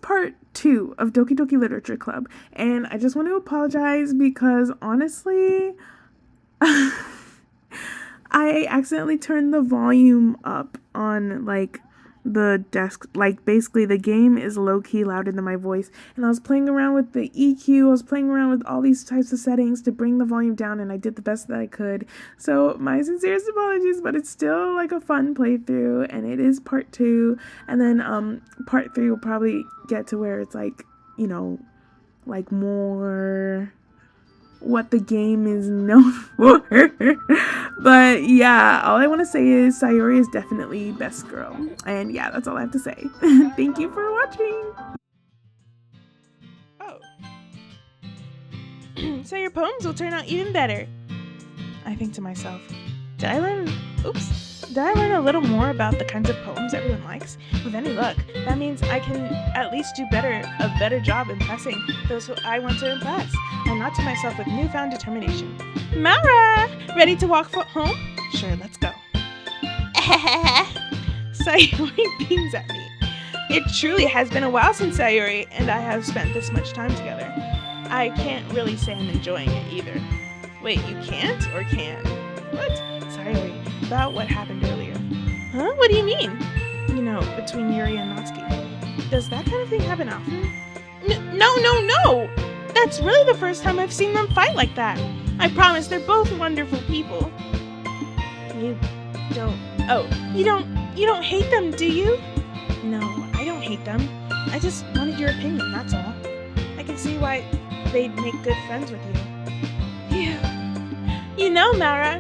part 2 of Doki Doki Literature Club, and I just want to apologize because honestly, I accidentally turned the volume up on like the desk. Like basically the game is low-key louder than my voice, and I was playing around with the EQ, I was playing around with all these types of settings to bring the volume down, and I did the best that I could. So my sincerest apologies, but it's still like a fun playthrough, and it is part 2, and then part 3 will probably get to where it's like, you know, like more what the game is known for. But yeah, all I want to say is Sayori is definitely best girl. And yeah, that's all I have to say. Thank you for watching. Oh. So your poems will turn out even better. I think to myself, did I learn a little more about the kinds of poems everyone likes? With any luck, that means I can at least do a better job impressing those who I want to impress. I nod to myself with newfound determination. Mara! Ready to walk home? Sure, let's go. Sayori beams at me. It truly has been a while since Sayori and I have spent this much time together. I can't really say I'm enjoying it either. Wait, you can't or can? What? Sayori, about what happened earlier. Huh? What do you mean? You know, between Yuri and Natsuki. Does that kind of thing happen often? No! That's really the first time I've seen them fight like that. I promise they're both wonderful people. You don't hate them, do you? No, I don't hate them. I just wanted your opinion, that's all. I can see why they'd make good friends with you. You know, Mara,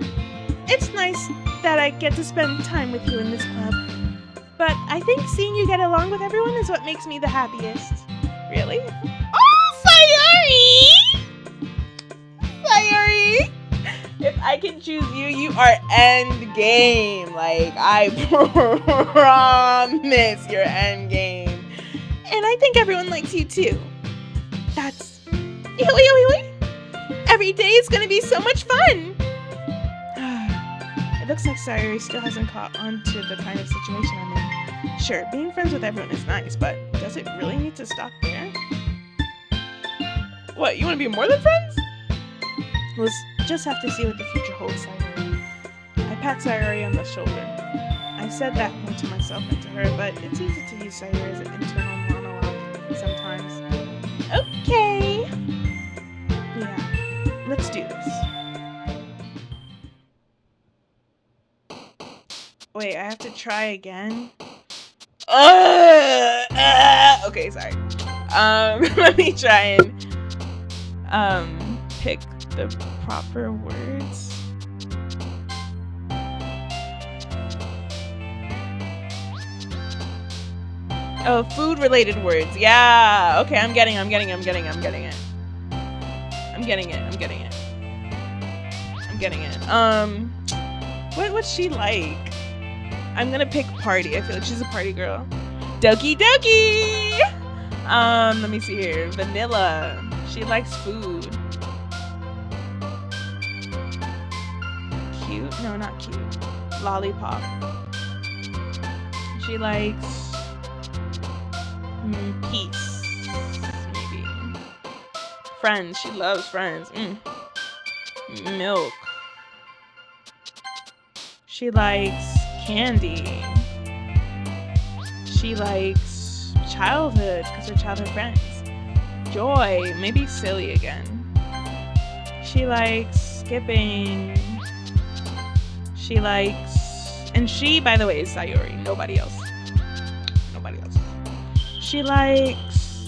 it's nice that I get to spend time with you in this club. But I think seeing you get along with everyone is what makes me the happiest. Really? Sayori! If I can choose you, you are end game. Like, I promise you're end game. And I think everyone likes you too. That's... Every day is gonna be so much fun! It looks like Sayori still hasn't caught on to the kind of situation I'm in. Sure, being friends with everyone is nice, but does it really need to stop there? What, you want to be more than friends? We'll just have to see what the future holds, Sayori. I pat Sayori on the shoulder. I said that more to myself than to her, but it's easy to use Sayori as an internal monologue sometimes. Okay! Yeah, let's do this. Wait, I have to try again? Okay, sorry. Let me try and pick the proper words. Oh, food related words. Yeah. Okay, I'm getting it. What's she like? I'm gonna pick party. I feel like she's a party girl. Doki Doki! Let me see here. Vanilla. She likes food. Cute? No, not cute. Lollipop. She likes... peace. Maybe. Friends. She loves friends. Milk. She likes candy. She likes childhood because her childhood friends. Joy, maybe silly again. She likes skipping. She likes, and she, by the way, is Sayori. Nobody else. She likes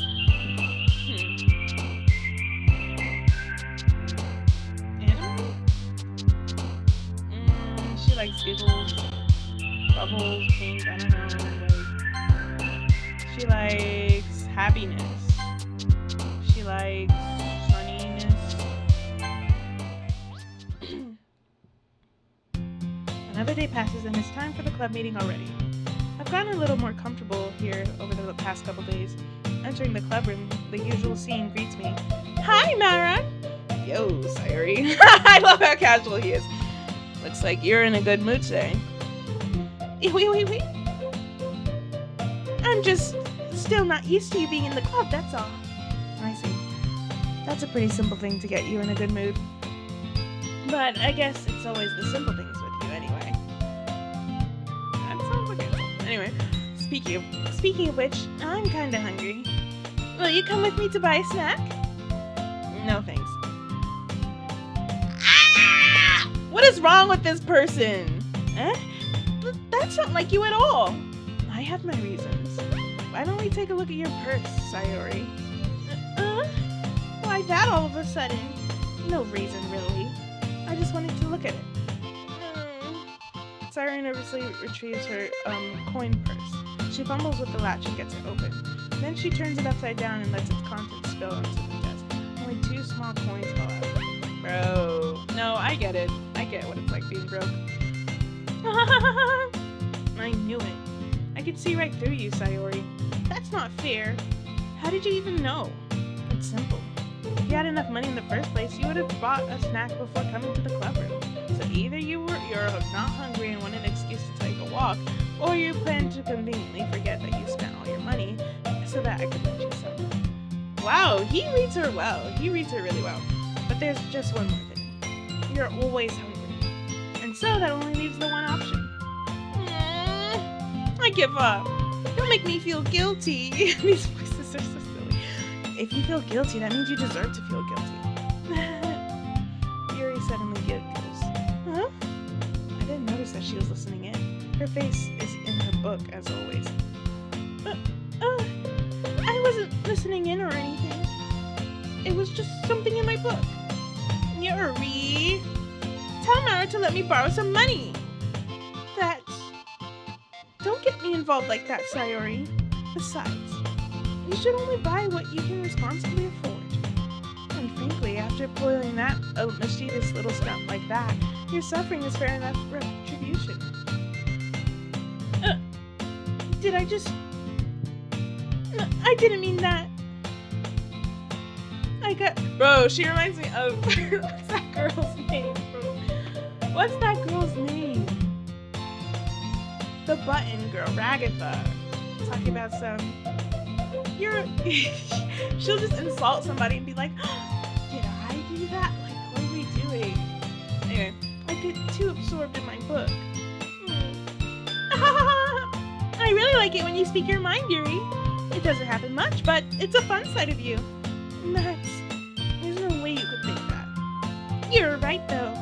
anime? She likes giggles, bubbles, pink, I don't know. She likes happiness. She likes sunniness. Another day passes and it's time for the club meeting already. I've gotten a little more comfortable here over the past couple days. Entering the club room, the usual scene greets me. Hi, Mara! Yo, Sayori. I love how casual he is. Looks like you're in a good mood today. Wait. I'm just still not used to you being in the club, that's all. I see. That's a pretty simple thing to get you in a good mood. But I guess it's always the simple things with you anyway. That sounds like it. Anyway, speaking of which, I'm kinda hungry. Will you come with me to buy a snack? No thanks. Ah! What is wrong with this person? Eh? That's not like you at all. I have my reasons. Why don't we take a look at your purse, Sayori? Why that all of a sudden? No reason, really. I just wanted to look at it. Sayori nervously retrieves her coin purse. She fumbles with the latch and gets it open. Then she turns it upside down and lets its contents spill onto the desk. Only 2 small coins fall out. Bro. No, I get it. I get what it's like being broke. I knew it. I could see right through you, Sayori. That's not fair. How did you even know? It's simple. If you had enough money in the first place, you would have bought a snack before coming to the clubroom. So either you're not hungry and want an excuse to take a walk, or you plan to conveniently forget that you spent all your money so that I could lend you some. Wow, he reads her well. He reads her really well. But there's just one more thing. You're always hungry. And so that only leaves the one option. I give up. Don't make me feel guilty. These voices are so silly. If you feel guilty, that means you deserve to feel guilty. Yuri suddenly giggles. Huh? I didn't notice that she was listening in. Her face is in her book, as always. I wasn't listening in or anything. It was just something in my book. Yuri! Tell Mara to let me borrow some money. Don't get me involved like that, Sayori. Besides, you should only buy what you can responsibly afford. And frankly, after pulling that mischievous little stunt like that, your suffering is fair enough retribution. Did I just... No, I didn't mean that. I got... Bro, she reminds me of... What's that girl's name, bro? What's that girl's name? The button girl, Ragatha. Talking about some... She'll just insult somebody and be like, did I do that? Like, what are we doing? Anyway, I get too absorbed in my book. I really like it when you speak your mind, Yuri. It doesn't happen much, but it's a fun side of you. There's no way you could think that. You're right, though.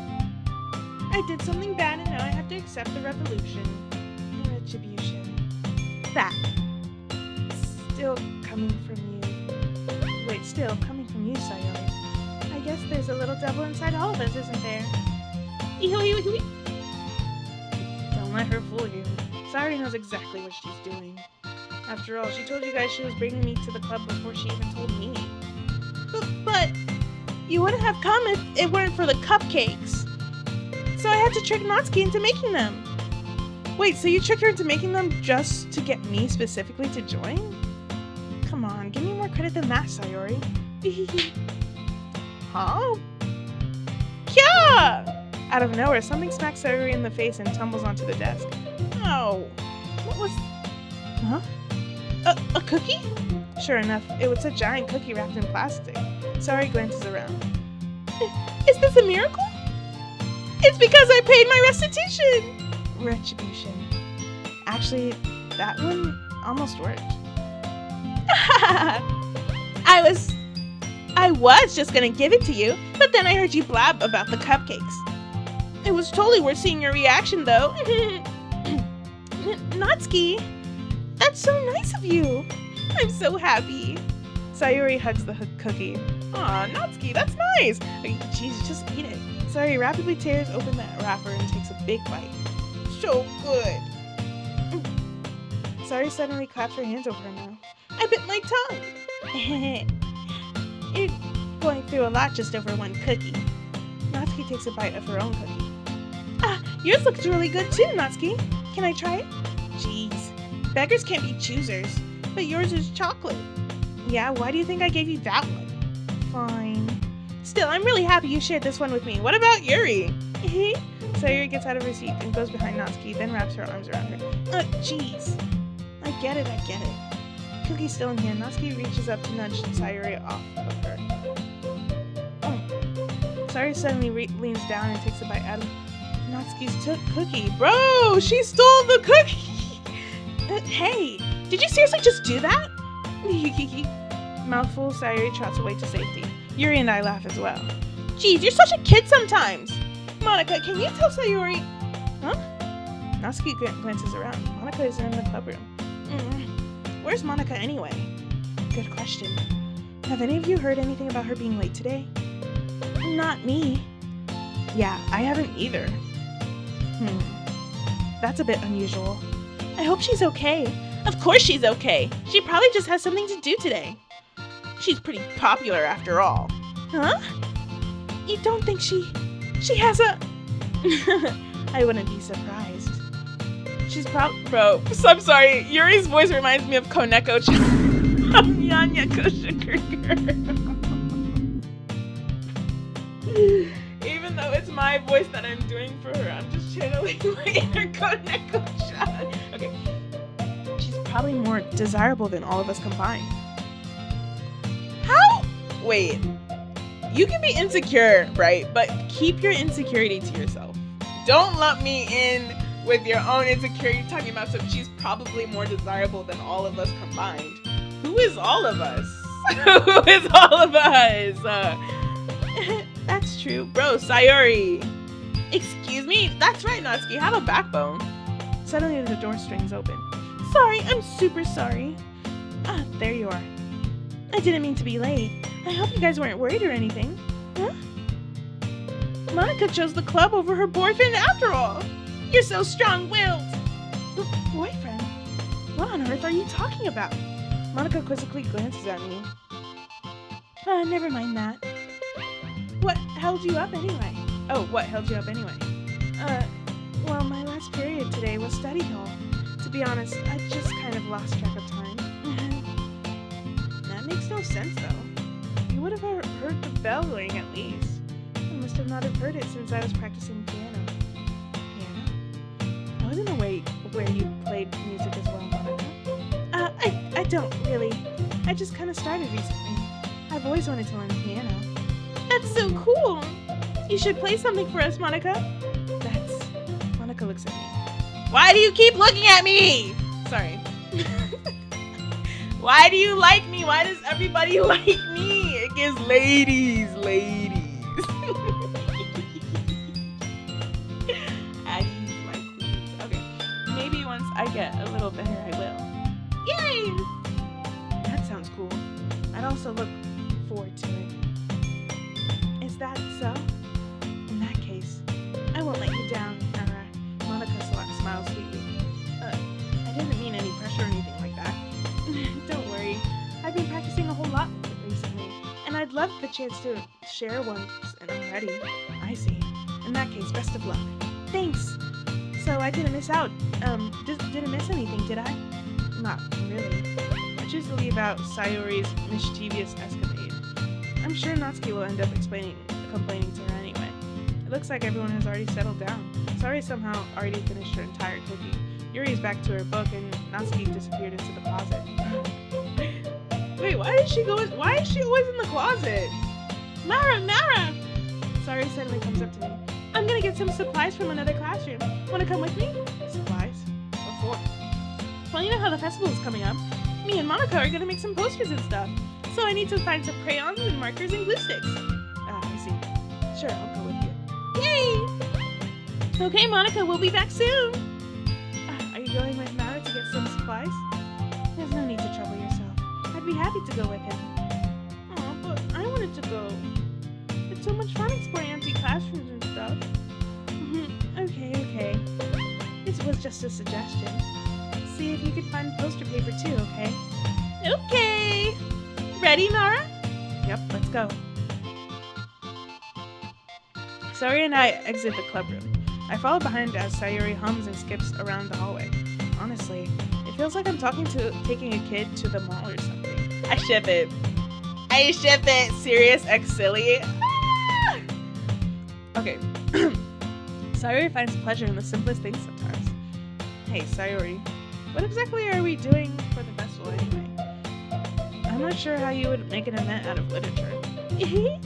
I did something bad and now I have to accept the retribution. That. Still coming from you, Sayori. I guess there's a little devil inside all of us, isn't there? Don't let her fool you. Sayori knows exactly what she's doing. After all, she told you guys she was bringing me to the club before she even told me. But you wouldn't have come if it weren't for the cupcakes. So I had to trick Natsuki into making them. Wait, so you tricked her into making them just to get me specifically to join? Come on, give me more credit than that, Sayori. Huh? Kya! Out of nowhere, something smacks Sayori in the face and tumbles onto the desk. Oh, what was... Huh? A cookie? Sure enough, it was a giant cookie wrapped in plastic. Sayori glances around. Is this a miracle? It's because I paid my restitution! Retribution. Actually, that one almost worked. I was just gonna give it to you, but then I heard you blab about the cupcakes. It was totally worth seeing your reaction, though. Natsuki, that's so nice of you. I'm so happy. Sayori hugs the cookie. Aw, Natsuki, that's nice. Jeez, just eat it. Sayori rapidly tears open the wrapper and takes a big bite. So good. Sayori suddenly claps her hands over her mouth. I bit my tongue. You're going through a lot just over one cookie. Natsuki takes a bite of her own cookie. Yours looks really good too, Natsuki. Can I try it? Jeez, beggars can't be choosers, but yours is chocolate. Yeah, why do you think I gave you that one? Fine. Still, I'm really happy you shared this one with me. What about Yuri? Sayori gets out of her seat and goes behind Natsuki, then wraps her arms around her. Jeez. I get it. Cookie's still in here. Natsuki reaches up to nudge Sayori off of her. Sayori suddenly leans down and takes a bite out of Natsuki's cookie. Bro, she stole the cookie! Hey, did you seriously just do that? Mouthful, Sayori trots away to safety. Yuri and I laugh as well. Geez, you're such a kid sometimes! Monica, can you tell Sayori... Huh? Natsuki glances around. Monica is in the club room. Where's Monica anyway? Good question. Have any of you heard anything about her being late today? Not me. Yeah, I haven't either. That's a bit unusual. I hope she's okay. Of course she's okay. She probably just has something to do today. She's pretty popular after all. Huh? You don't think she has a... I wouldn't be surprised. She's Bro, I'm sorry. Yuri's voice reminds me of Koneko-chan from Yanya Koshikuru. Even though it's my voice that I'm doing for her, I'm just channeling my inner Koneko-chan. Okay. She's probably more desirable than all of us combined. How? Wait. You can be insecure, right? But keep your insecurity to yourself. Don't lump me in with your own insecurity talking about so she's probably more desirable than all of us combined. Who is all of us? Who is all of us? That's true. Bro, Sayori. Excuse me? That's right, Natsuki. Have a backbone. Suddenly the door strings open. Sorry, I'm super sorry. Ah, there you are. I didn't mean to be late. I hope you guys weren't worried or anything. Huh? Monica chose the club over her boyfriend after all. You're so strong-willed. Boyfriend? What on earth are you talking about? Monica quizzically glances at me. Never mind that. What held you up anyway? Oh, what held you up anyway? Well, my last period today was study hall. To be honest, I just kind of lost track of time. That makes no sense, though. You would have heard the bell ring at least. I must have not have heard it since I was practicing piano. Piano? I wasn't aware where you played music as well, Monica. I don't really. I just kind of started recently. I've always wanted to learn piano. That's so cool! You should play something for us, Monica. Monica looks at me. Why do you keep looking at me? Sorry. Why do you like me? Why does everybody like me? It gives ladies. Addies like queens. Okay, maybe once I get a little better, I will. Yay! That sounds cool. I'd also look forward to it. Is that so? In that case, I won't let you down, Nara. Monica smiles sweetly. I didn't mean any pressure or anything like that. Don't worry. I've been practicing a whole lot recently, and I'd love the chance to share once, and I'm ready. I see. In that case, best of luck. Thanks. So I didn't miss out. Didn't miss anything, did I? Not really. I choose to leave out Sayori's mischievous escapade. I'm sure Natsuki will end up complaining to her anyway. It looks like everyone has already settled down. Sayori somehow already finished her entire cookie. Yuri's back to her book, and Natsuki disappeared into the closet. Wait, why is she always in the closet? Mara! Sayori suddenly comes up to me. I'm gonna get some supplies from another classroom. Wanna come with me? Supplies? What for? Well, you know how the festival is coming up. Me and Monica are gonna make some posters and stuff. So I need to find some crayons and markers and glue sticks. Ah, I see. Sure, I'll go with you. Yay! Okay, Monica, we'll be back soon. Are you going with Mara to get some supplies? There's no need to trouble yourself. I'd be happy to go with him. Aw, but I wanted to go. It's so much fun exploring empty classrooms and stuff. Okay. This was just a suggestion. See if you could find poster paper too, okay? Okay! Ready, Nara? Yep, let's go. Sayori and I exit the club room. I follow behind as Sayori hums and skips around the hallway. Honestly, it feels like I'm taking a kid to the mall or something. I ship it. Serious X silly. Ah! Okay. Sayori finds pleasure in the simplest things sometimes. Hey, Sayori, what exactly are we doing for the festival anyway? I'm not sure how you would make an event out of literature. Me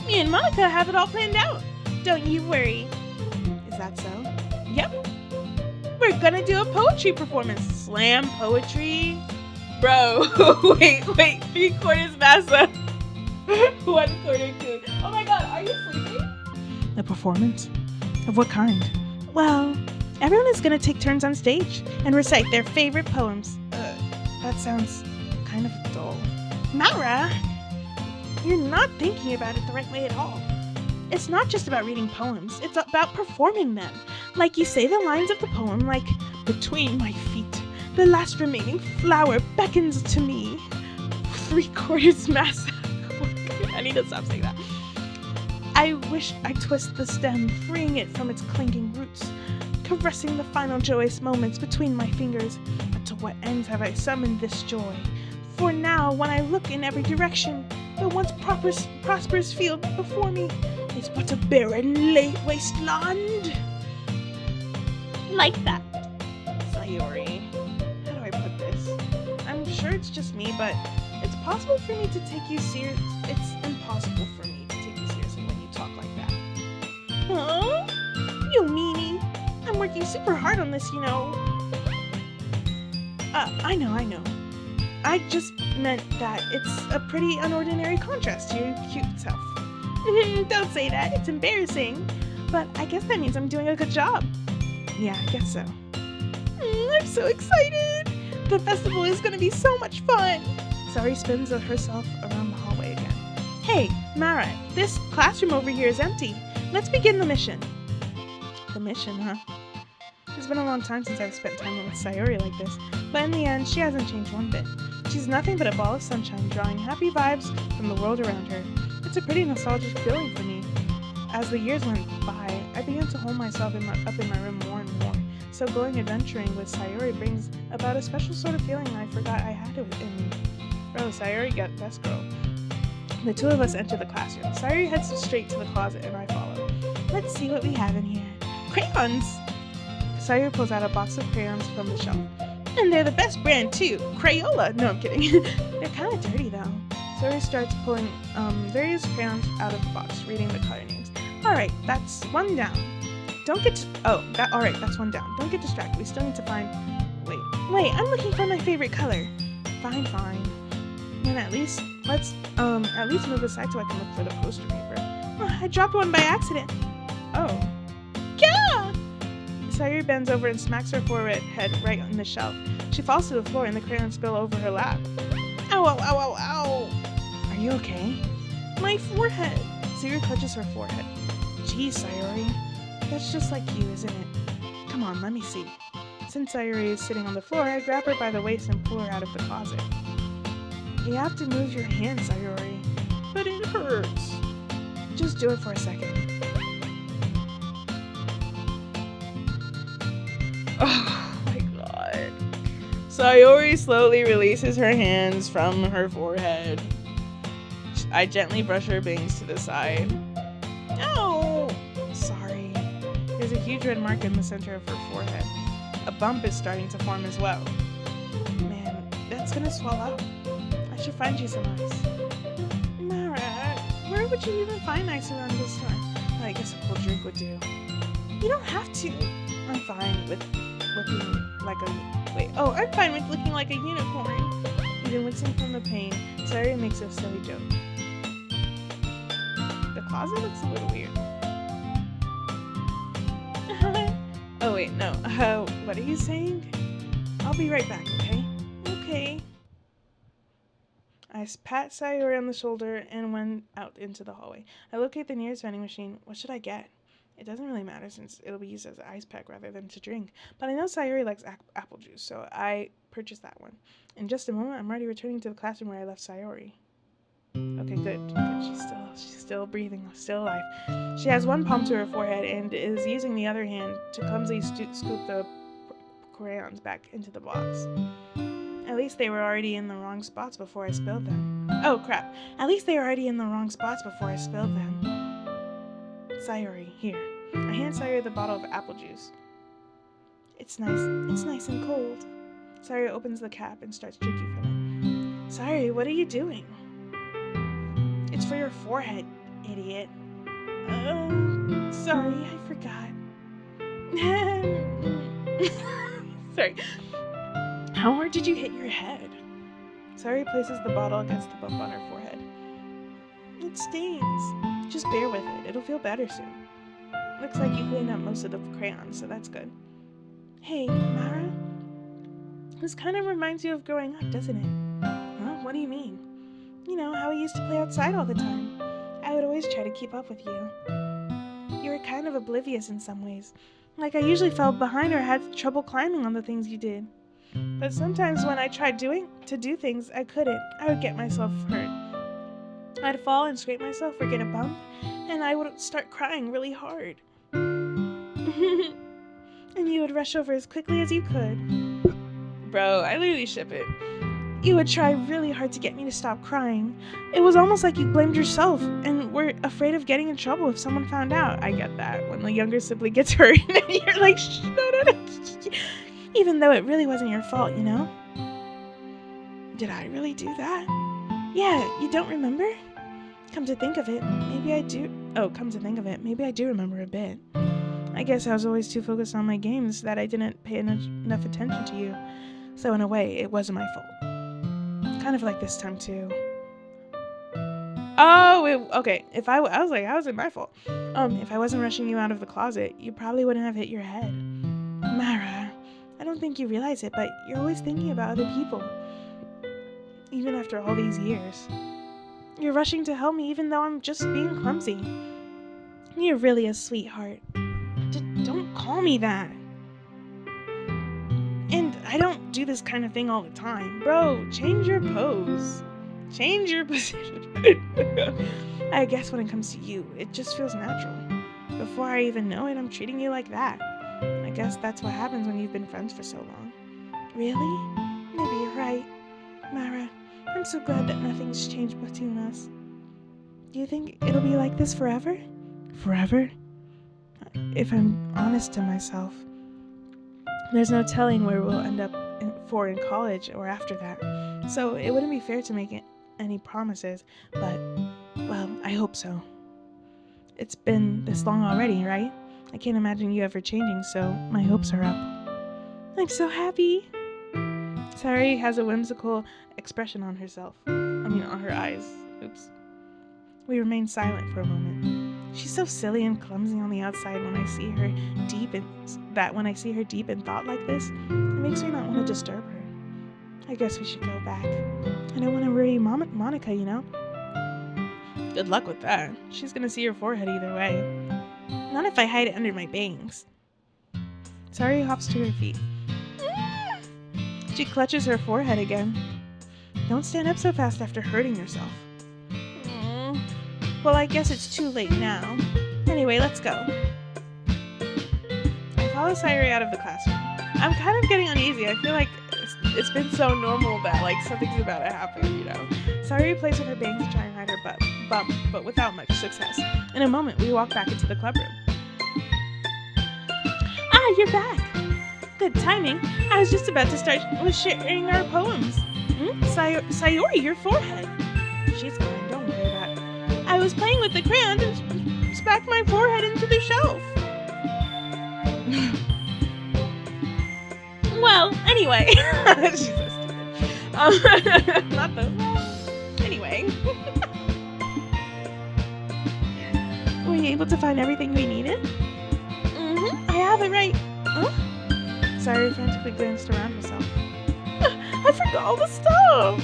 and Monica have it all planned out. Don't you worry. Is that so? Yep. We're gonna do a poetry performance. Slam poetry. Bro, wait. 3/4 massa. 1/4 coon. Oh my god, are you sleeping? A performance? Of what kind? Well, everyone is gonna take turns on stage and recite their favorite poems. That sounds kind of dull. Mara, you're not thinking about it the right way at all. It's not just about reading poems, it's about performing them. Like you say the lines of the poem, like, between my feet, the last remaining flower beckons to me. 3/4 massa. I need to stop saying that. I wish I twist the stem, freeing it from its clinging roots, caressing the final joyous moments between my fingers. But to what ends have I summoned this joy? For now, when I look in every direction, the once prosperous field before me is but a barren wasteland. Like that. Sayori. How do I put this? I'm sure it's just me, but it's possible for me to take you serious. It's impossible for me to take you seriously when you talk like that. Huh? You meanie. I'm working super hard on this, you know. I know. I just meant that it's a pretty unordinary contrast to your cute self. Don't say that, it's embarrassing. But I guess that means I'm doing a good job. Yeah, I guess so. I'm so excited! The festival is gonna be so much fun! Sari spins herself around the hallway again. Hey, Mara, this classroom over here is empty. Let's begin the mission. The mission, huh? It's been a long time since I've spent time with Sayori like this, but in the end, she hasn't changed one bit. She's nothing but a ball of sunshine, drawing happy vibes from the world around her. It's a pretty nostalgic feeling for me. As the years went by, I began to hold myself up in my room more and more, so going adventuring with Sayori brings about a special sort of feeling I forgot I had it in me. Bro, Sayori got best girl. The two of us enter the classroom. Sayori heads straight to the closet and I follow. Let's see what we have in here. Crayons! Sayori pulls out a box of crayons from the shelf. And they're the best brand too. Crayola! No, I'm kidding. They're kind of dirty though. Sayori starts pulling various crayons out of the box, reading the color names. Alright, that's one down. Alright, that's one down. Don't get distracted. We still need to find... Wait, I'm looking for my favorite color. Fine. Then let's move aside so I can look for the poster paper. Oh, I dropped one by accident. Oh. Yeah! Sayuri bends over and smacks her forehead right on the shelf. She falls to the floor and the crayons spill over her lap. Ow. Are you okay? My forehead. Sayuri clutches her forehead. Geez, Sayuri. That's just like you, isn't it? Come on, let me see. Since Sayuri is sitting on the floor, I grab her by the waist and pull her out of the closet. You have to move your hand, Sayuri. But it hurts. Just do it for a second. Oh my god. Sayori slowly releases her hands from her forehead. I gently brush her bangs to the side. Oh! Sorry. There's a huge red mark in the center of her forehead. A bump is starting to form as well. Man, that's gonna swell up. I should find you some ice. Mara, where would you even find ice around this time? Well, I guess a cold drink would do. You don't have to. I'm fine with looking like a unicorn. Even wincing from the pain, Sayuri makes a silly joke. The closet looks a little weird. Oh wait, no. What are you saying? I'll be right back, okay? Okay. I pat Sayori on the shoulder and went out into the hallway. I locate the nearest vending machine. What should I get? It doesn't really matter since it'll be used as an ice pack rather than to drink. But I know Sayori likes apple juice, so I purchased that one. In just a moment, I'm already returning to the classroom where I left Sayori. Okay, good. She's still breathing, still alive. She has one palm to her forehead and is using the other hand to clumsily scoop the crayons back into the box. At least they were already in the wrong spots before I spilled them. Oh crap. At least they were already in the wrong spots before I spilled them. Sayori, here. I hand Sayori the bottle of apple juice. It's nice and cold. Sayori opens the cap and starts drinking from it. Sorry, what are you doing? It's for your forehead, idiot. Sorry, I forgot. Sorry. How hard did you hit your head? Sari places the bottle against the bump on her forehead. It stings. Just bear with it. It'll feel better soon. Looks like you cleaned up most of the crayons, so that's good. Hey, Mara? This kind of reminds you of growing up, doesn't it? Huh? What do you mean? You know, how we used to play outside all the time. I would always try to keep up with you. You were kind of oblivious in some ways. Like I usually fell behind or had trouble climbing on the things you did. But sometimes when I tried to do things, I couldn't. I would get myself hurt. I'd fall and scrape myself or get a bump, and I would start crying really hard. And you would rush over as quickly as you could. Bro, I literally ship it. You would try really hard to get me to stop crying. It was almost like you blamed yourself and were afraid of getting in trouble if someone found out. I get that. When the younger sibling gets hurt and you're like, shh, no. Even though it really wasn't your fault, you know? Did I really do that? Yeah, you don't remember? Come to think of it, maybe I do. Come to think of it, maybe I do remember a bit. I guess I was always too focused on my games that I didn't pay enough attention to you. So in a way, it wasn't my fault. Kind of like this time too. Okay. I was like, how is it my fault? If I wasn't rushing you out of the closet, you probably wouldn't have hit your head. Mara, I don't think you realize it, but you're always thinking about other people. Even after all these years. You're rushing to help me even though I'm just being clumsy. You're really a sweetheart. Don't call me that. And I don't do this kind of thing all the time. Bro, change your pose. Change your position. I guess when it comes to you, it just feels natural. Before I even know it, I'm treating you like that. I guess that's what happens when you've been friends for so long. Really? Maybe you're right. Mara, I'm so glad that nothing's changed between us. Do you think it'll be like this forever? Forever? If I'm honest to myself, there's no telling where we'll end up in college or after that. So it wouldn't be fair to make any promises, but, well, I hope so. It's been this long already, right? I can't imagine you ever changing, so my hopes are up. I'm so happy. Sari has a whimsical expression on on her eyes. Oops. We remain silent for a moment. She's so silly and clumsy on the outside when I see her deep in thought like this. It makes me not want to disturb her. I guess we should go back. I don't want to worry Monica, you know? Good luck with that. She's gonna see your forehead either way. Not if I hide it under my bangs. Sari hops to her feet. She clutches her forehead again. Don't stand up so fast after hurting yourself. Well, I guess it's too late now. Anyway, let's go. I follow Sayuri out of the classroom. I'm kind of getting uneasy. I feel like it's been so normal that like something's about to happen, you know. Sayuri plays with her bangs to try and hide her bump, but without much success. In a moment, we walk back into the club room. Ah, you're back. Good timing. I was just about to start with sharing our poems. Sayuri, your forehead. She's fine, don't worry about it. I was playing with the crayons and smacked my forehead into the shelf. Well, anyway. She's so stupid. Not the... Anyway. Were you able to find everything we needed? I have it right. Huh? Sayuri frantically glanced around herself. I forgot all the stuff.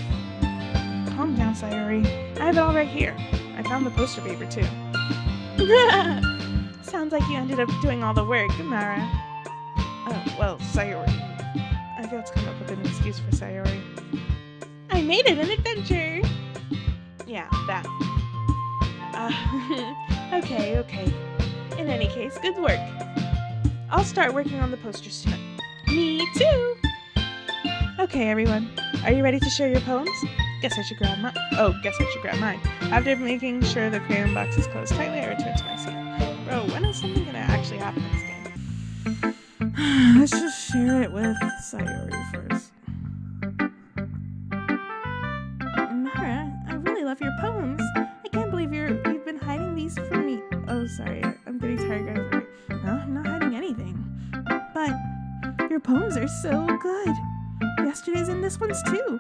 Calm down, Sayuri. I have it all right here. I found the poster paper, too. Sounds like you ended up doing all the work, Mara. Oh, well, Sayuri. I failed to come up with an excuse for Sayuri. I made it an adventure! Yeah, that. Okay. In any case, good work. I'll start working on the posters tonight. Me too! Okay, everyone. Are you ready to share your poems? Guess I should grab mine. After making sure the crayon box is closed tightly, I return to my seat. Bro, when is something gonna actually happen in this game? Let's just share it with Sayuri first. You're so good. Yesterday's in this one's too.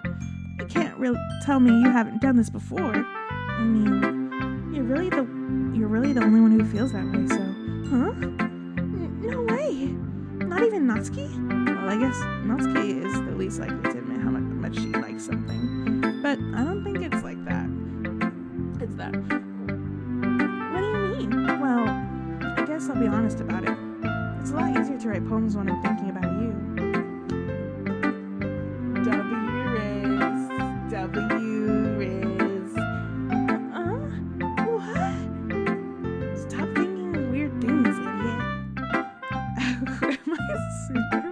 You can't really tell me you haven't done this before. I mean, you're really the only one who feels that way, so. Huh? No way. Not even Natsuki? Well, I guess Natsuki is the least likely to admit how much she likes something. But I don't think it's like that. It's that. What do you mean? Well, I guess I'll be honest about it. It's a lot easier to write poems when I'm thinking about you. W-Riz. What? Stop thinking weird things, idiot. Am I super?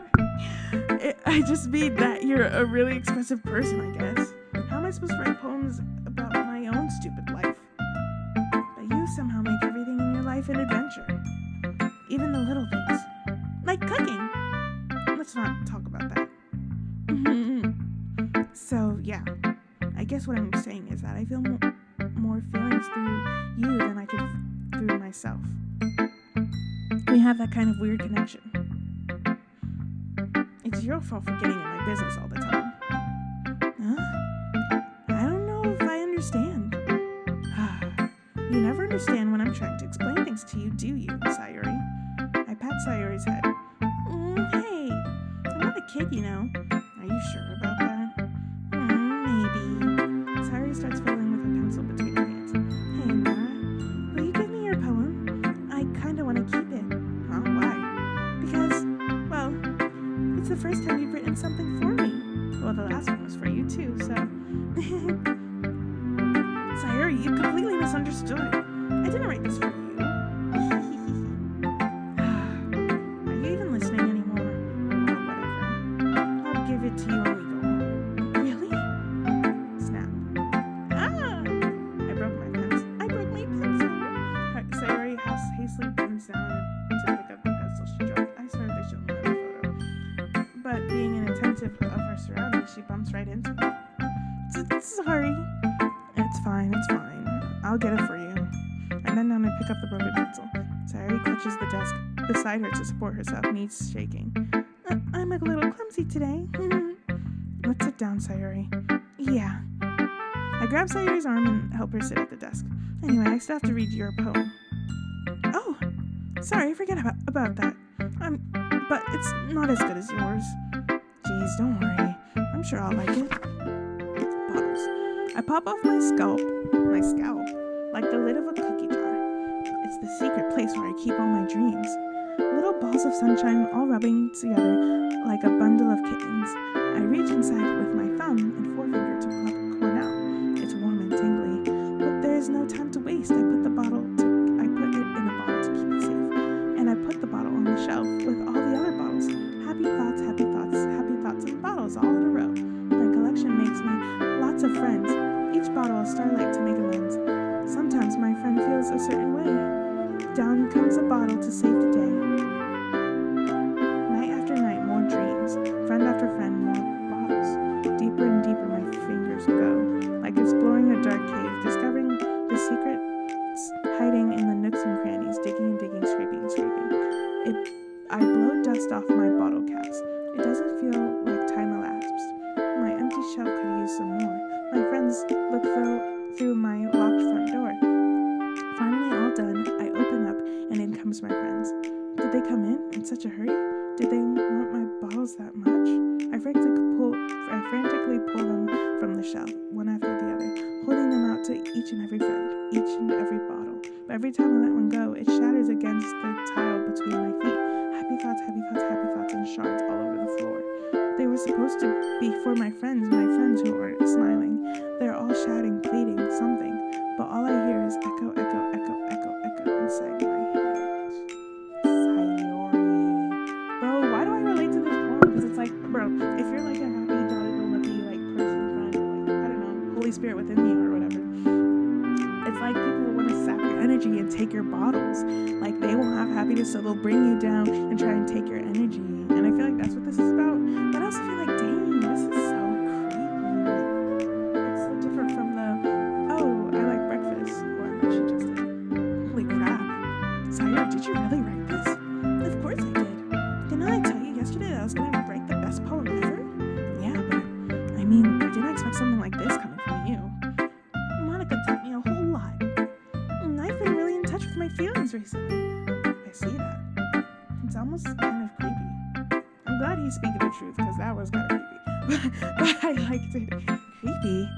I just mean that you're a really expressive person, I guess. How am I supposed to write poems about my own stupid life? But you somehow make everything in your life an adventure. Even the little things. Like cooking. Let's not talk about that. So, yeah. I guess what I'm saying is that I feel more feelings through you than I could through myself. We have that kind of weird connection. It's your fault for getting in my business all the time. Huh? I don't know if I understand. You never understand when I'm trying to explain things to you, do you, Sayori? I pat Sayori's head. Hey, I'm not a kid, you know. Are you sure about that? Maybe. Sayori starts fiddling with her pencil between her hands. Hey, Nara, will you give me your poem? I kinda want to keep it. Huh? Why? Because, well, it's the first time you've written something for me. Well, the last one was for you too, so... Sayori, you completely misunderstood. I didn't write this for you. Are you even listening anymore? Or whatever. I'll give it to you when we go home. Really? Snap. I broke my pencil. Sayori hastily bends down to pick up the pencil she dropped. I swear they showed me another photo. But being inattentive of her surroundings, she bumps right into me. Sorry. It's fine. I'll get it for you. I bend down and pick up the broken pencil. Sayori clutches the desk beside her to support herself, knees shaking. I'm a little clumsy today. Let's sit down, Sayori. Yeah. I grab Sayori's arm and help her sit at the desk. Anyway, I still have to read your poem. Oh, sorry, forget about that. But it's not as good as yours. Jeez, don't worry. I'm sure I'll like it. Bottles. I pop off my scalp, like the lid of a cookie jar. It's the secret place where I keep all my dreams. Little balls of sunshine all rubbing together like a bundle of kittens. I reach inside with my thumb and forefinger to pop corn out. It's warm and tingly, but there's no time to waste. I put it in a bottle to keep it safe, and I put the bottle on the shelf with all the other bottles. Happy thoughts, and bottles all in a row. My collection makes me lots of friends. Each bottle a starlight to make amends. Sometimes my friend feels a certain way. Down comes a bottle to save the day. Night after night, more dreams. Friend after friend, more bottles. Deeper and deeper my fingers go, like exploring a dark cave, discovering the secrets hiding in the nooks and crannies, digging and digging, scraping and scraping. I blow dust off my bottle caps. It doesn't feel like time elapsed. My empty shelf could use some more. My friends look through my locked front door. Finally all done, I open up and in comes my friends. Did they come in such a hurry? Did they want my bottles that much? I frantically pull them from the shelf, one after the other, holding them out to each and every friend, each and every bottle. But every time I let one go, it shatters against the tile between my feet. Happy thoughts, and shards all over the floor. They were supposed to be for my friends who aren't smiling. They're all shouting, pleading, something. But all I hear is echo, echo, echo, echo, echo inside my head. Sayori. Bro, why do I relate to this poem? Because it's like, bro, if you're like a happy, jolly-go-lucky, like, person, friend, or like, I don't know, Holy Spirit within you or whatever, it's like people want to sap your energy and take your bottles. Like, they won't have happiness, so they'll bring you down and try and take your energy. And I feel like that's what this is about. But I also feel like, dang, this is so creepy. It's so different from the, oh, I like breakfast, or that she just did. Holy crap. Sayori, did you really write this? Of course I did. Didn't I tell you yesterday that I was going to write the best I mean, I didn't expect something like this coming from you. Monica taught me a whole lot. And I've been really in touch with my feelings recently. I see that. It's almost kind of creepy. I'm glad he's speaking the truth, because that was kind of creepy. But I liked it. Creepy?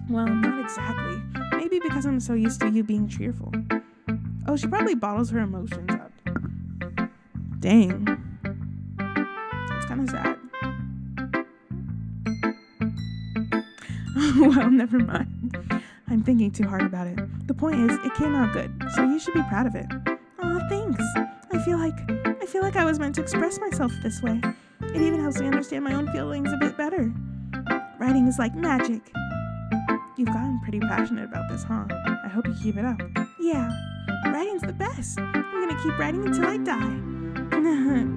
Well, not exactly. Maybe because I'm so used to you being cheerful. Oh, she probably bottles her emotions up. Dang. It's kind of sad. Well, never mind. I'm thinking too hard about it. The point is, it came out good, so you should be proud of it. Aw, thanks. I feel like I was meant to express myself this way. It even helps me understand my own feelings a bit better. Writing is like magic. You've gotten pretty passionate about this, huh? I hope you keep it up. Yeah, writing's the best. I'm gonna keep writing until I die.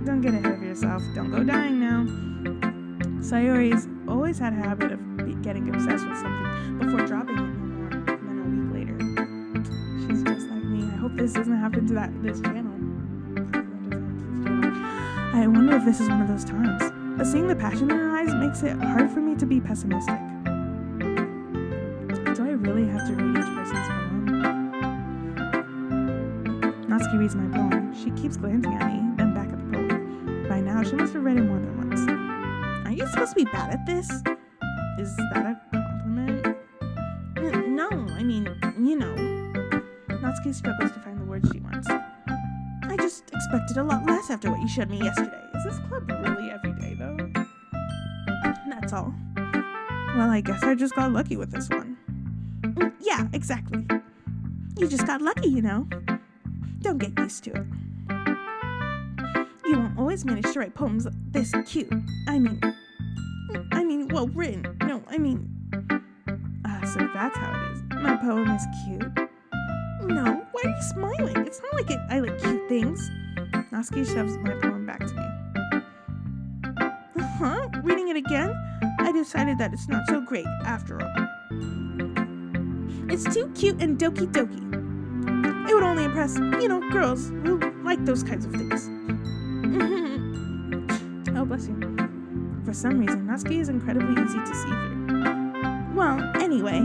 Don't get ahead of yourself. Don't go dying now. Sayori's always had a habit of getting obsessed with something before dropping it no more than a week later. She's just like me. I hope this doesn't happen to this channel. I wonder if this is one of those times. But seeing the passion in her eyes makes it hard for me to be pessimistic. Do I really have to read each person's poem? Natsuki reads my poem. She keeps glancing at me, then back at the poem. By now, she must have read it more than once. Aren't you supposed to be bad at this? Is that a compliment? No, I mean, you know. Natsuki struggles to find the words she wants. I just expected a lot less after what you showed me yesterday. Is this club really every day, though? That's all. Well, I guess I just got lucky with this one. Yeah, exactly. You just got lucky, you know. Don't get used to it. You won't always manage to write poems this cute. I mean, well written. No, so that's how it is. My poem is cute. No, why are you smiling? It's not like I like cute things. Natsuki shoves my poem back to me. Huh? Reading it again? I decided that it's not so great after all. It's too cute and doki doki. It would only impress, girls who like those kinds of things. Oh, bless you. For some reason, Natsuki is incredibly easy to see through. Well, anyway,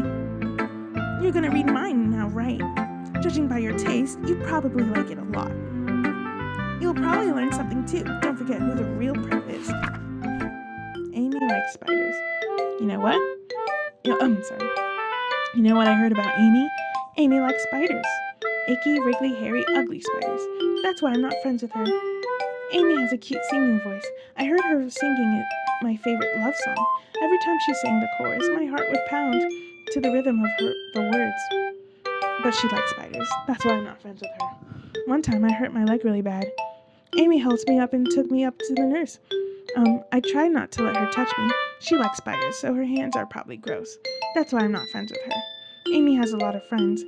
you're gonna read mine now, right? Judging by your taste, you probably like it a lot. You'll probably learn something too. Don't forget who the real pro is. Amy likes spiders. You know what? Sorry. You know what I heard about Amy? Amy likes spiders. Icky, wriggly, hairy, ugly spiders. That's why I'm not friends with her. Amy has a cute singing voice. I heard her singing my favorite love song. Every time she sang the chorus, my heart would pound to the rhythm of the words. But she likes spiders. That's why I'm not friends with her. One time I hurt my leg really bad. Amy helped me up and took me up to the nurse. I tried not to let her touch me. She likes spiders, so her hands are probably gross. That's why I'm not friends with her. Amy has a lot of friends.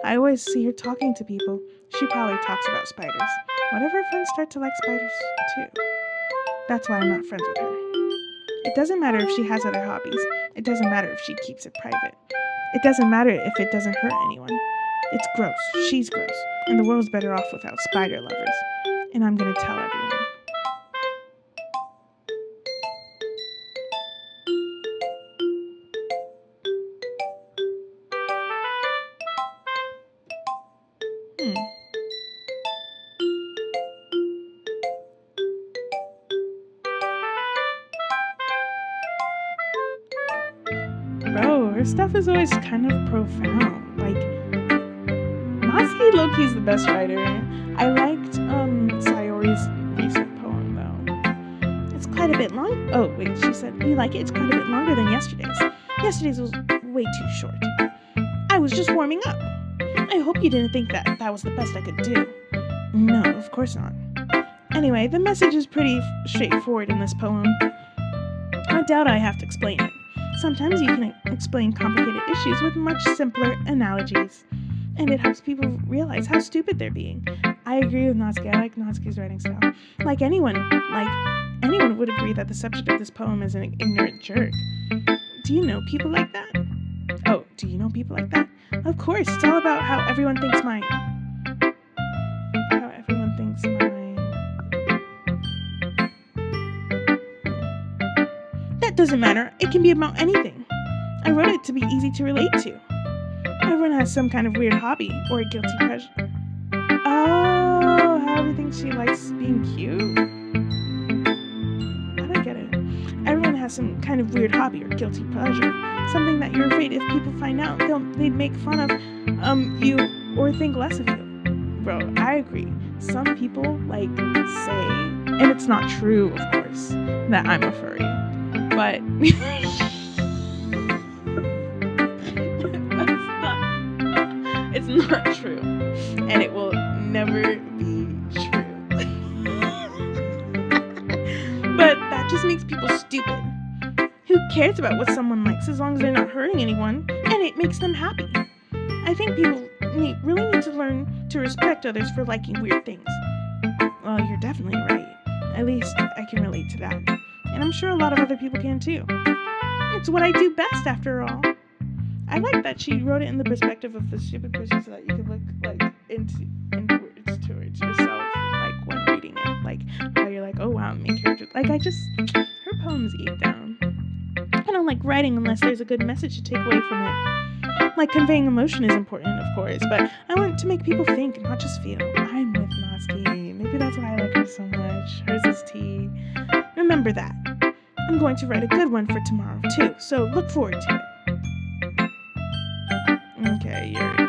I always see her talking to people. She probably talks about spiders. What if her friends start to like spiders too? That's why I'm not friends with her. It doesn't matter if she has other hobbies. It doesn't matter if she keeps it private. It doesn't matter if it doesn't hurt anyone. It's gross. She's gross. And the world's better off without spider lovers. And I'm gonna tell everyone. Bro, her stuff is always kind of profound. Like, Natsuki Loki's the best writer. I liked Sayori's recent poem though. It's quite a bit long. Oh wait, she said you like it. It's quite a bit longer than yesterday's. Yesterday's was way too short. I was just warming up. I hope you didn't think that was the best I could do. No, of course not. Anyway, the message is pretty straightforward in this poem. I doubt I have to explain it. Sometimes you can explain complicated issues with much simpler analogies, and it helps people realize how stupid they're being. I agree with Natsuki. I like Natsuki's writing style. Like anyone would agree that the subject of this poem is an ignorant jerk. Do you know people like that? Oh, do you know people like that? Of course, it's all about how everyone thinks That doesn't matter. It can be about anything. I wrote it to be easy to relate to. Everyone has some kind of weird hobby or a guilty pleasure. Oh, how everything she likes being cute? I don't get it. Everyone has some kind of weird hobby or guilty pleasure. Something that you're afraid if people find out, they'd make fun of you or think less of you. Bro, I agree. Some people, say, and it's not true, of course, that I'm a furry. But it's not true. And it will never be true. But that just makes people stupid. Who cares about what someone likes as long as they're not hurting anyone and it makes them happy? I think people really need to learn to respect others for liking weird things. Well, you're definitely right. At least I can relate to that. And I'm sure a lot of other people can too. It's what I do best, after all. I like that she wrote it in the perspective of the stupid person so that you could look inwards towards yourself, when reading it. How you're oh wow, main character. Her poems eat down. I don't like writing unless there's a good message to take away from it. Conveying emotion is important, of course, but I want to make people think, not just feel. I'm with Natsuki. Maybe that's why I like her so much. Hers is tea. Remember that. I'm going to write a good one for tomorrow, too, so look forward to it. Okay, Yuri.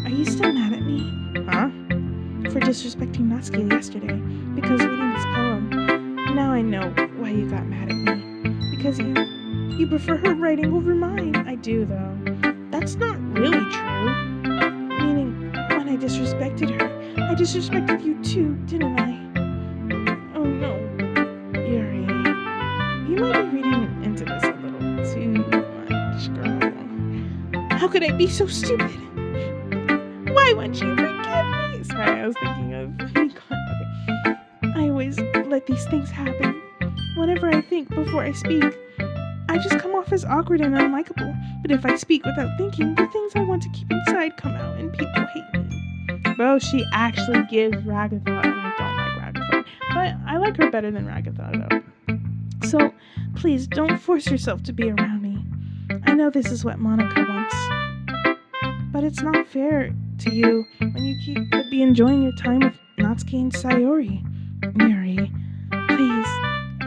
Are you still mad at me? Huh? For disrespecting Natsuki yesterday, because reading this poem. Now I know why you got mad at me. Because you prefer her writing over mine. I do, though. That's not really true. Meaning, when I disrespected her, I disrespected you too, didn't I? Oh no. Yuri, you might be reading into this a little too much, girl. How could I be so stupid? Why won't you forgive me? Sorry, I was thinking of... Okay. I always let these things happen. Whenever I think before I speak, I just come off as awkward and unlikable. But if I speak without thinking, the things I want to keep inside come out and people hate me. Bro, she actually gives Ragatha, and I don't like Ragatha. But I like her better than Ragatha, though. So, please, don't force yourself to be around me. I know this is what Monica wants. But it's not fair to you when you could be enjoying your time with Natsuki and Sayori. Yuri, please.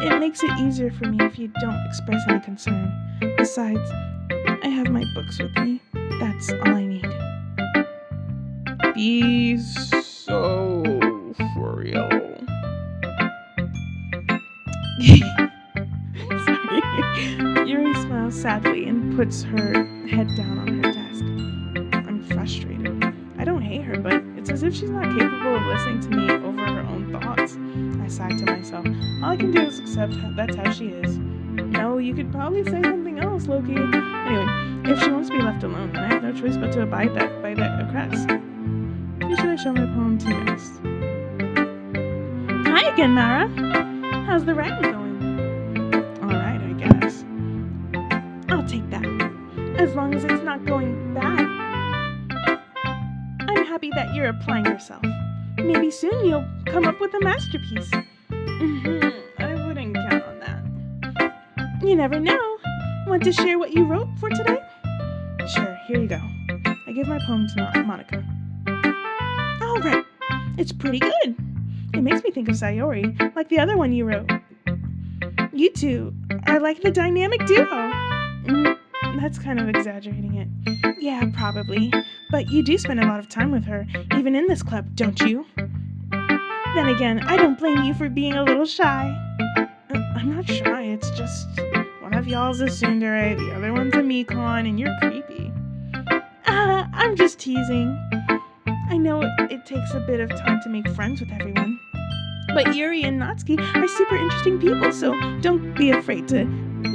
It makes it easier for me if you don't express any concern. Besides, I have my books with me. That's all I need. Be so for real. Sorry. Yuri smiles sadly and puts her head down on her desk. I'm frustrated. I don't hate her, but it's as if she's not capable of listening to me over her own thoughts. I sighed to myself. All I can do is accept that's how she is. No, you could probably say something else, Loki. Anyway, if she wants to be left alone, then I have no choice but to abide by that request. Who should I show my poem to next? Hi again, Mara. How's the writing going? Alright, I guess. I'll take that. As long as it's not going bad. I'm happy that you're applying yourself. Maybe soon you'll come up with a masterpiece. I wouldn't count on that. You never know. Want to share what you wrote for today? Sure, here you go. I give my poem to Monica. All right. It's pretty good. It makes me think of Sayori, like the other one you wrote. You two are like the dynamic duo. That's kind of exaggerating it. Yeah, probably. But you do spend a lot of time with her, even in this club, don't you? Then again, I don't blame you for being a little shy. I'm not shy, it's just one of y'all's a tsundere, the other one's a Mikon, and you're creepy. I'm just teasing. I know it takes a bit of time to make friends with everyone. But Yuri and Natsuki are super interesting people, so don't be afraid to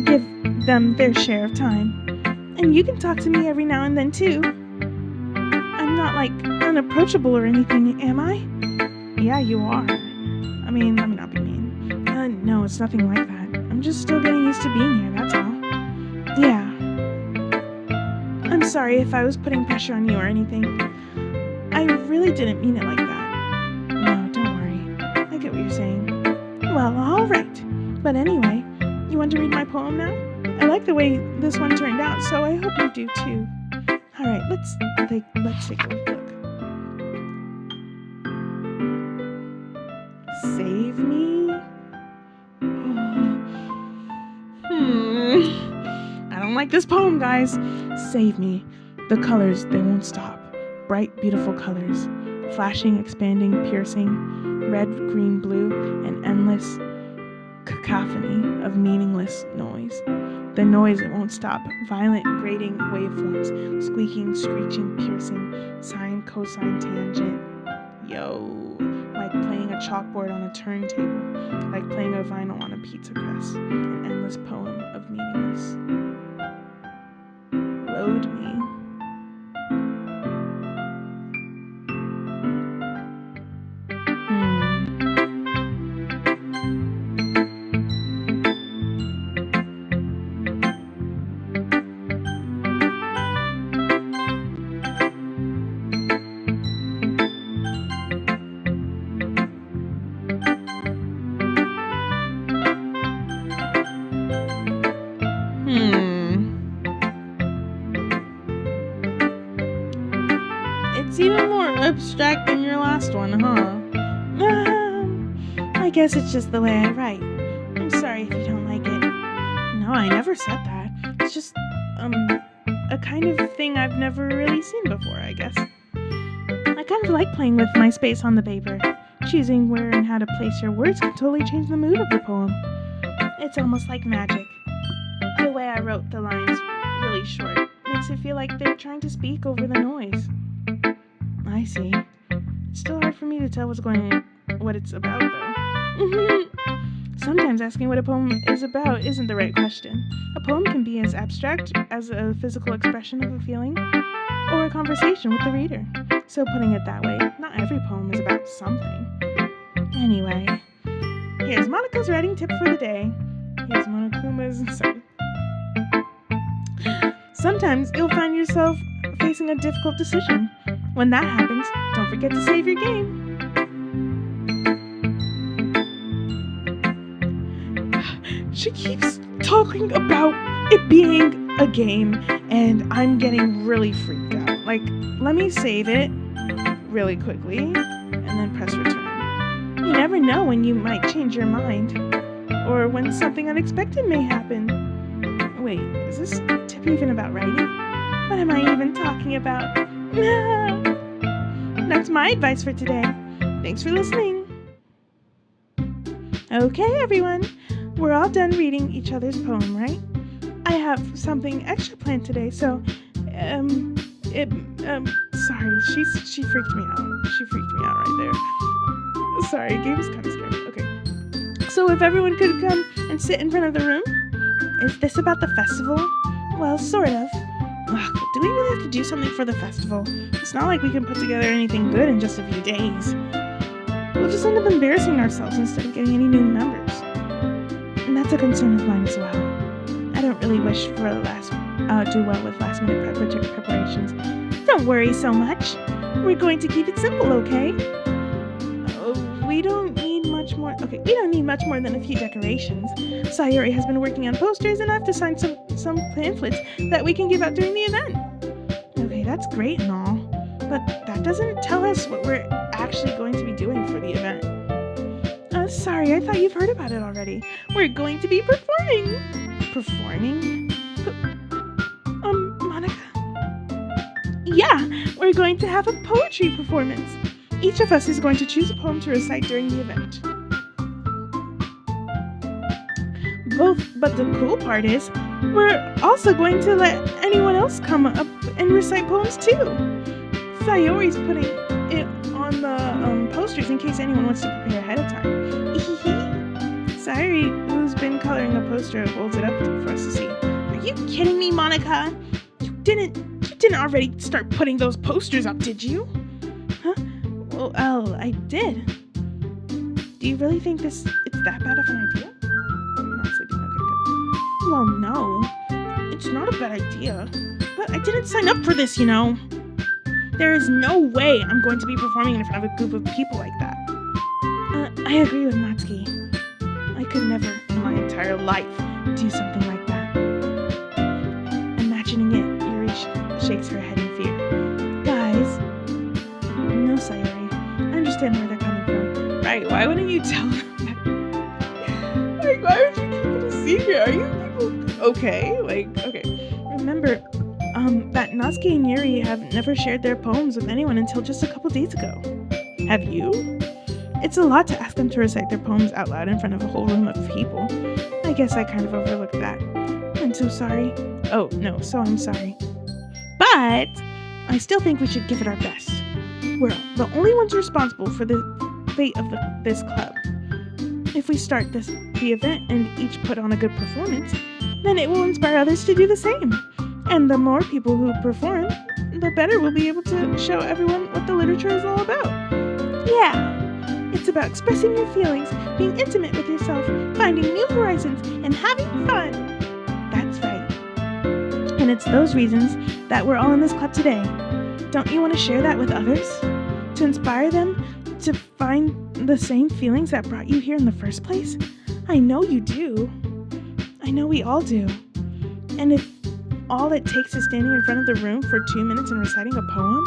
give them their share of time. And you can talk to me every now and then, too. I'm not, unapproachable or anything, am I? Yeah, you are. I mean, let me not be mean. No, it's nothing like that. I'm just still getting used to being here, that's all. Yeah. I'm sorry if I was putting pressure on you or anything. I really didn't mean it like that. No, don't worry. I get what you're saying. Well, all right. But anyway, you want to read my poem now? I like the way this one turned out, so I hope you do too. All right, let's take a look. Save me? I don't like this poem, guys. Save me. The colors, they won't stop. Bright, beautiful colors. Flashing, expanding, piercing. Red, green, blue, an endless cacophony of meaningless noise. The noise, it won't stop. Violent, grating waveforms. Squeaking, screeching, piercing. Sine, cosine, tangent. Yo. Like playing a chalkboard on a turntable. Like playing a vinyl on a pizza press. An endless poem of meaningless. Load me. It's even more abstract than your last one, huh? I guess it's just the way I write. I'm sorry if you don't like it. No, I never said that. It's just, a kind of thing I've never really seen before, I guess. I kind of like playing with my space on the paper. Choosing where and how to place your words can totally change the mood of the poem. It's almost like magic. The way I wrote the lines really short makes it feel like they're trying to speak over the noise. I see. It's still hard for me to tell what it's about, though. Sometimes asking what a poem is about isn't the right question. A poem can be as abstract as a physical expression of a feeling, or a conversation with the reader. So putting it that way, not every poem is about something. Anyway, here's Monica's writing tip for the day. Here's Monokuma's... Sorry. Sometimes you'll find yourself facing a difficult decision. When that happens, don't forget to save your game. She keeps talking about it being a game, and I'm getting really freaked out. Like, let me save it really quickly, and then press return. You never know when you might change your mind, or when something unexpected may happen. Wait, is this tip even about writing? What am I even talking about? That's my advice for today. Thanks for listening. Okay, everyone. We're all done reading each other's poem, right? I have something extra planned today, so, sorry, she freaked me out. She freaked me out right there. Sorry, game is kind of scary. Okay. So if everyone could come and sit in front of the room. Is this about the festival? Well, sort of. Ugh, do we really have to do something for the festival? It's not like we can put together anything good in just a few days. We'll just end up embarrassing ourselves instead of getting any new members. And that's a concern of mine as well. I don't really wish for do well with last-minute preparations. Don't worry so much. We're going to keep it simple, okay? We don't need much more. Okay, we don't need much more than a few decorations. Sayori has been working on posters, and I have to sign some pamphlets that we can give out during the event. Okay, that's great and all, but that doesn't tell us what we're actually going to be doing for the event. Sorry, I thought you've heard about it already. We're going to be performing. Performing? Monica? Yeah, we're going to have a poetry performance. Each of us is going to choose a poem to recite during the event. But the cool part is, we're also going to let anyone else come up and recite poems too. Sayori's putting it on the posters in case anyone wants to prepare ahead of time. Sayori, who's been coloring the poster, holds it up for us to see. Are you kidding me, Monica? You didn't already start putting those posters up, did you? Huh? Well, I did. Do you really think it's that bad of an idea? Oh, you're not sleeping. Okay, good. Well, no. It's not a bad idea. But I didn't sign up for this, you know. There is no way I'm going to be performing in front of a group of people like that. I agree with Natsuki. could never in my entire life do something like that. Imagining it, Yuri shakes her head in fear. Guys, no, Sayori. I understand where they're coming from. Right, why wouldn't you tell them that? Like, why would you keep it a secret? Are you people okay? Like, okay. Remember, that Natsuki and Yuri have never shared their poems with anyone until just a couple days ago. Have you? It's a lot to ask them to recite their poems out loud in front of a whole room of people. I guess I kind of overlooked that. I'm so sorry. Oh, no, so I'm sorry. But I still think we should give it our best. We're the only ones responsible for the fate of this club. If we start the event and each put on a good performance, then it will inspire others to do the same. And the more people who perform, the better we'll be able to show everyone what the literature is all about. Yeah, it's about expressing your feelings, being intimate with yourself, finding new horizons, and having fun. That's right. And it's those reasons that we're all in this club today. Don't you want to share that with others? To inspire them to find the same feelings that brought you here in the first place? I know you do. I know we all do. And if all it takes is standing in front of the room for 2 minutes and reciting a poem,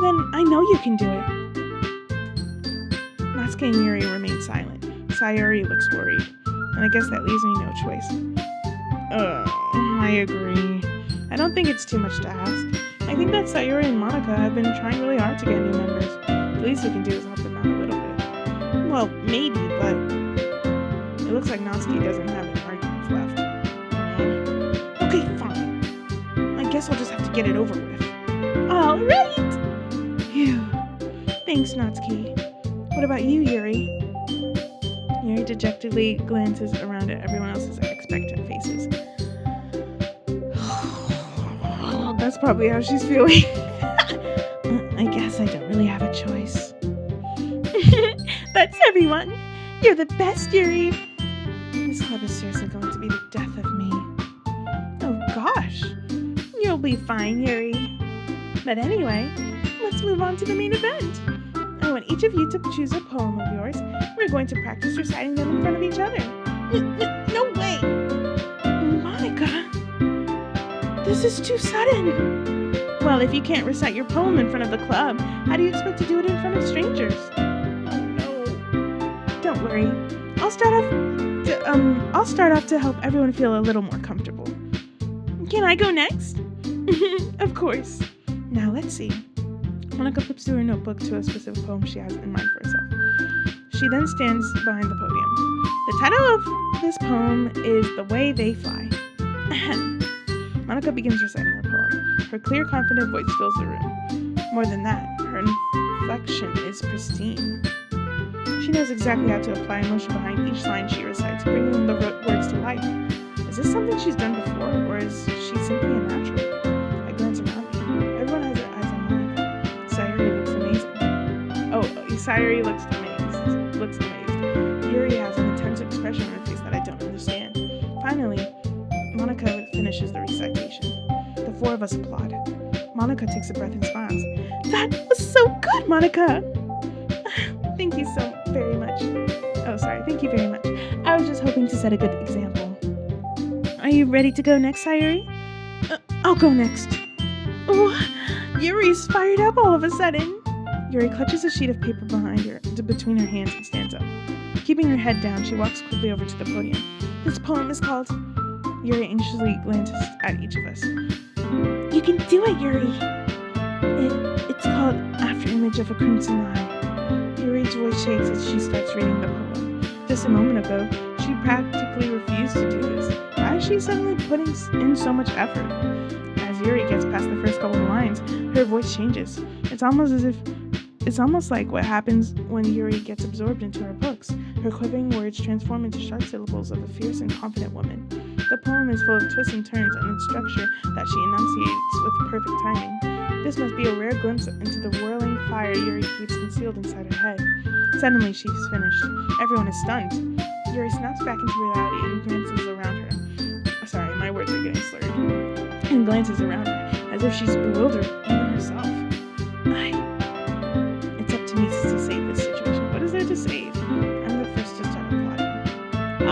then I know you can do it. Natsuki and Yuri remain silent. Sayori looks worried, and I guess that leaves me no choice. I agree. I don't think it's too much to ask. I think that Sayori and Monica have been trying really hard to get new members. The least we can do is help them out a little bit. Well, maybe, but it looks like Natsuki doesn't have any arguments left. Okay, fine. I guess I'll just have to get it over with. All right! Phew. Thanks, Natsuki. What about you, Yuri? Yuri dejectedly glances around at everyone else's expectant faces. That's probably how she's feeling. I guess I don't really have a choice. That's everyone. You're the best, Yuri. This club is seriously going to be the death of me. Oh gosh. You'll be fine, Yuri. But anyway, let's move on to the main event. I want each of you to choose a poem of yours. We're going to practice reciting them in front of each other. No way! Monica! This is too sudden. Well, if you can't recite your poem in front of the club, how do you expect to do it in front of strangers? Oh no. Don't worry. I'll start off to help everyone feel a little more comfortable. Can I go next? Of course. Now let's see. Monica flips through her notebook to a specific poem she has in mind for herself. She then stands behind the podium. The title of this poem is The Way They Fly. Monica begins reciting her poem. Her clear, confident voice fills the room. More than that, her inflection is pristine. She knows exactly how to apply emotion behind each line she recites, bringing the words to life. Is this something she's done before, or is she simply a natural? I glance around me. Everyone has their eyes on Monica. Sayori looks amazing. Oh, Sayori looks amazed. Yuri has an intense expression on her face that I don't understand. Finally, Monica finishes the recitation. The four of us applaud. Monica takes a breath and smiles. That was so good, Monica! Thank you so very much. Oh, sorry. Thank you very much. I was just hoping to set a good example. Are you ready to go next, Sayori? I'll go next. Oh, Yuri's fired up all of a sudden. Yuri clutches a sheet of paper between her hands and stands up. Keeping her head down, she walks quickly over to the podium. This poem is called... Yuri anxiously glances at each of us. You can do it, Yuri! It's called After Image of a Crimson Eye. Yuri's voice shakes as she starts reading the poem. Just a moment ago, she practically refused to do this. Why is she suddenly putting in so much effort? As Yuri gets past the first couple of lines, her voice changes. It's almost like what happens when Yuri gets absorbed into her books. Her quivering words transform into sharp syllables of a fierce and confident woman. The poem is full of twists and turns and its structure that she enunciates with perfect timing. This must be a rare glimpse into the whirling fire Yuri keeps concealed inside her head. Suddenly, she's finished. Everyone is stunned. Yuri snaps back into reality and glances around her. Sorry, my words are getting slurred. And glances around her, as if she's bewildered even herself. It's up to me to save this situation. What is there to save? I'm the first to start applauding.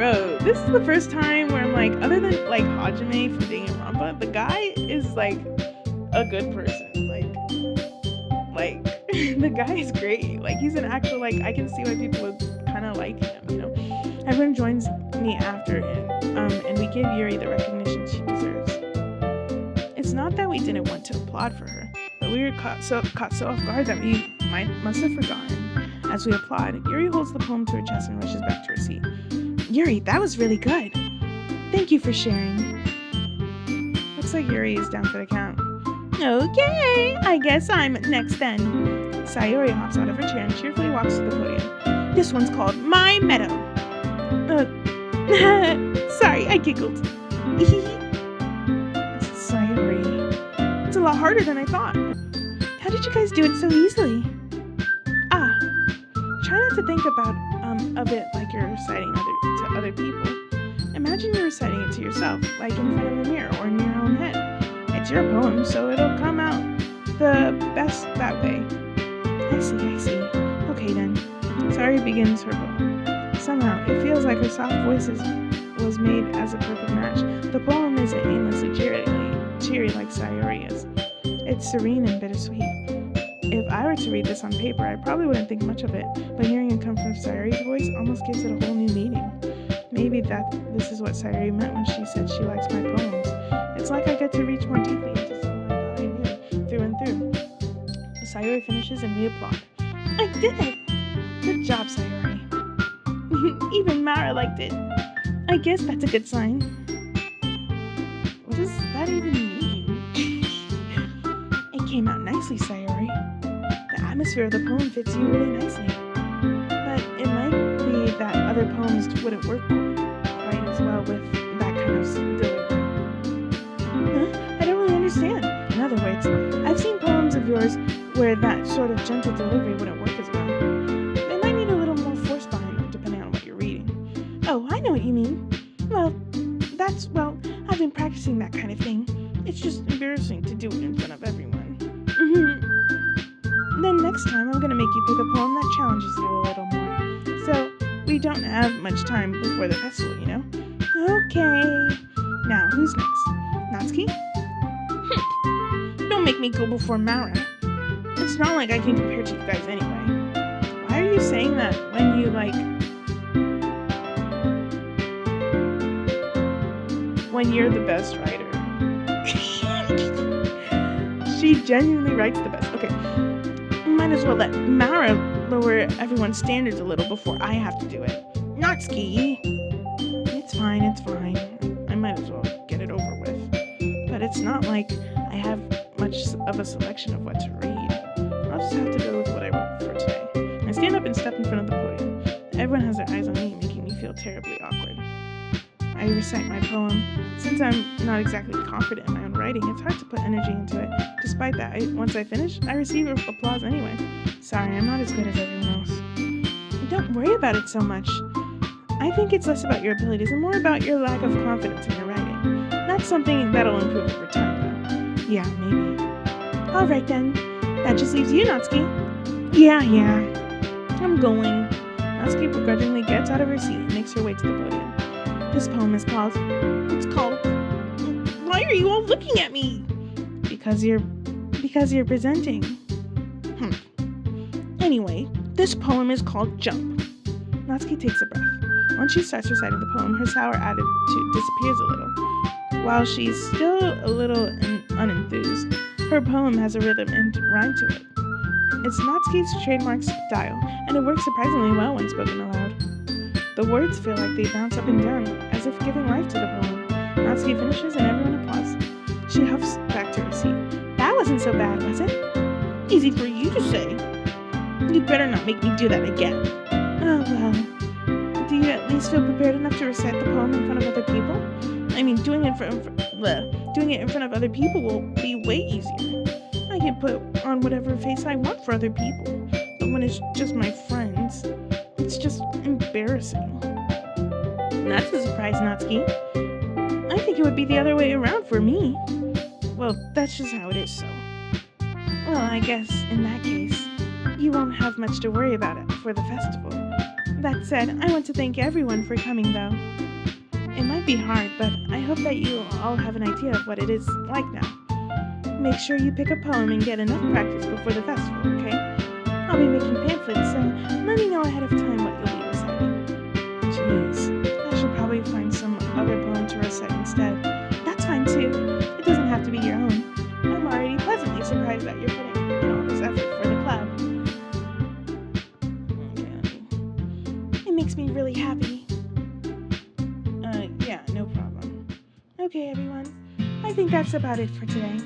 Bro, this is the first time where I'm like, other than like Hajime from Danganronpa, the guy is like a good person. Like the guy is great. Like he's an actual like I can see why people would kind of like him. You know, everyone joins me after and we give Yuri the recognition she deserves. It's not that we didn't want to applaud for her, but we were caught so off guard that we must have forgotten. As we applaud, Yuri holds the poem to her chest and rushes back to her seat. Yuri, that was really good. Thank you for sharing. Looks like Yuri is down for the count. Okay, I guess I'm next then. Sayori hops out of her chair and cheerfully walks to the podium. This one's called My Meadow. Sorry, I giggled. Sayori. It's a lot harder than I thought. How did you guys do it so easily? Try not to think about of it like you're reciting to other people. Imagine you're reciting it to yourself, like in front of a mirror or in your own head. It's your poem, so it'll come out the best that way. I see. Okay then. Sayori begins her poem. Somehow, it feels like her soft voice was made as a perfect match. The poem isn't aimlessly cheery like Sayori is. It's serene and bittersweet. If I were to read this on paper, I probably wouldn't think much of it, but hearing it come from Sayori's voice almost gives it a whole new meaning. Maybe this is what Sayori meant when she said she likes my poems. It's like I get to reach more deeply into someone I thought I knew, through and through. Sayori finishes and we applaud. I did it! Good job, Sayori. Even Mara liked it. I guess that's a good sign. What does that even mean? It came out nicely, Sayori. The atmosphere of the poem fits you really nicely. But it might be that other poems wouldn't work quite as well with that kind of delivery. Huh? I don't really understand. In other words, I've seen poems of yours where that sort of gentle delivery wouldn't work as well. They might need a little more force behind them depending on what you're reading. Oh, I know what you mean. Well, I've been practicing that kind of thing. It's just embarrassing to do it in front of everyone. Then next time I'm gonna make you pick a poem that challenges you a little more. So we don't have much time before the festival, you know? Okay. Now, who's next? Natsuki? Don't make me go before Mara. It's not like I can compare to you guys anyway. Why are you saying that when you're the best writer? She genuinely writes the best. Okay. Might as well let Mara lower everyone's standards a little before I have to do it. Natsuki! It's fine. I might as well get it over with. But it's not like I have much of a selection of what to read. I'll just have to go with what I wrote for today. I stand up and step in front of the podium. Everyone has their eyes on me, making me feel terribly awkward. I recite my poem. Since I'm not exactly confident in my own writing, it's hard to put energy into it. Despite that, once I finish, I receive applause anyway. Sorry, I'm not as good as everyone else. Don't worry about it so much. I think it's less about your abilities and more about your lack of confidence in your writing. That's something that'll improve over time, though. Yeah, maybe. Alright then. That just leaves you, Natsuki. Yeah. I'm going. Natsuki begrudgingly gets out of her seat and makes her way to the podium. This poem is called... Why are you all looking at me? Because you're presenting. Anyway, this poem is called Jump. Natsuki takes a breath. Once she starts reciting the poem, her sour attitude disappears a little. While she's still a little unenthused, her poem has a rhythm and rhyme to it. It's Natsuki's trademark style, and it works surprisingly well when spoken aloud. The words feel like they bounce up and down, as if giving life to the poem. Natsuki finishes and everyone applauds. She huffs back to her seat. That wasn't so bad, was it? Easy for you to say. You'd better not make me do that again. Oh, well. Do you at least feel prepared enough to recite the poem in front of other people? I mean, doing it in front of other people will be way easier. I can put on whatever face I want for other people. But when it's just my friends, it's just embarrassing. That's a surprise, Natsuki. I think it would be the other way around for me. Well, that's just how it is, so. Well, I guess, in that case, you won't have much to worry about it for the festival. That said, I want to thank everyone for coming, though. It might be hard, but I hope that you all have an idea of what it is like now. Make sure you pick a poem and get enough practice before the festival, okay? I'll be making pamphlets, so let me know ahead of time what you'll be reciting. Jeez, I should probably find some other poem to recite instead. That's fine too. It doesn't have to be your own. I'm already pleasantly surprised that you're putting in all this effort for the club. It makes me really happy. Yeah, no problem. Okay, everyone. I think that's about it for today.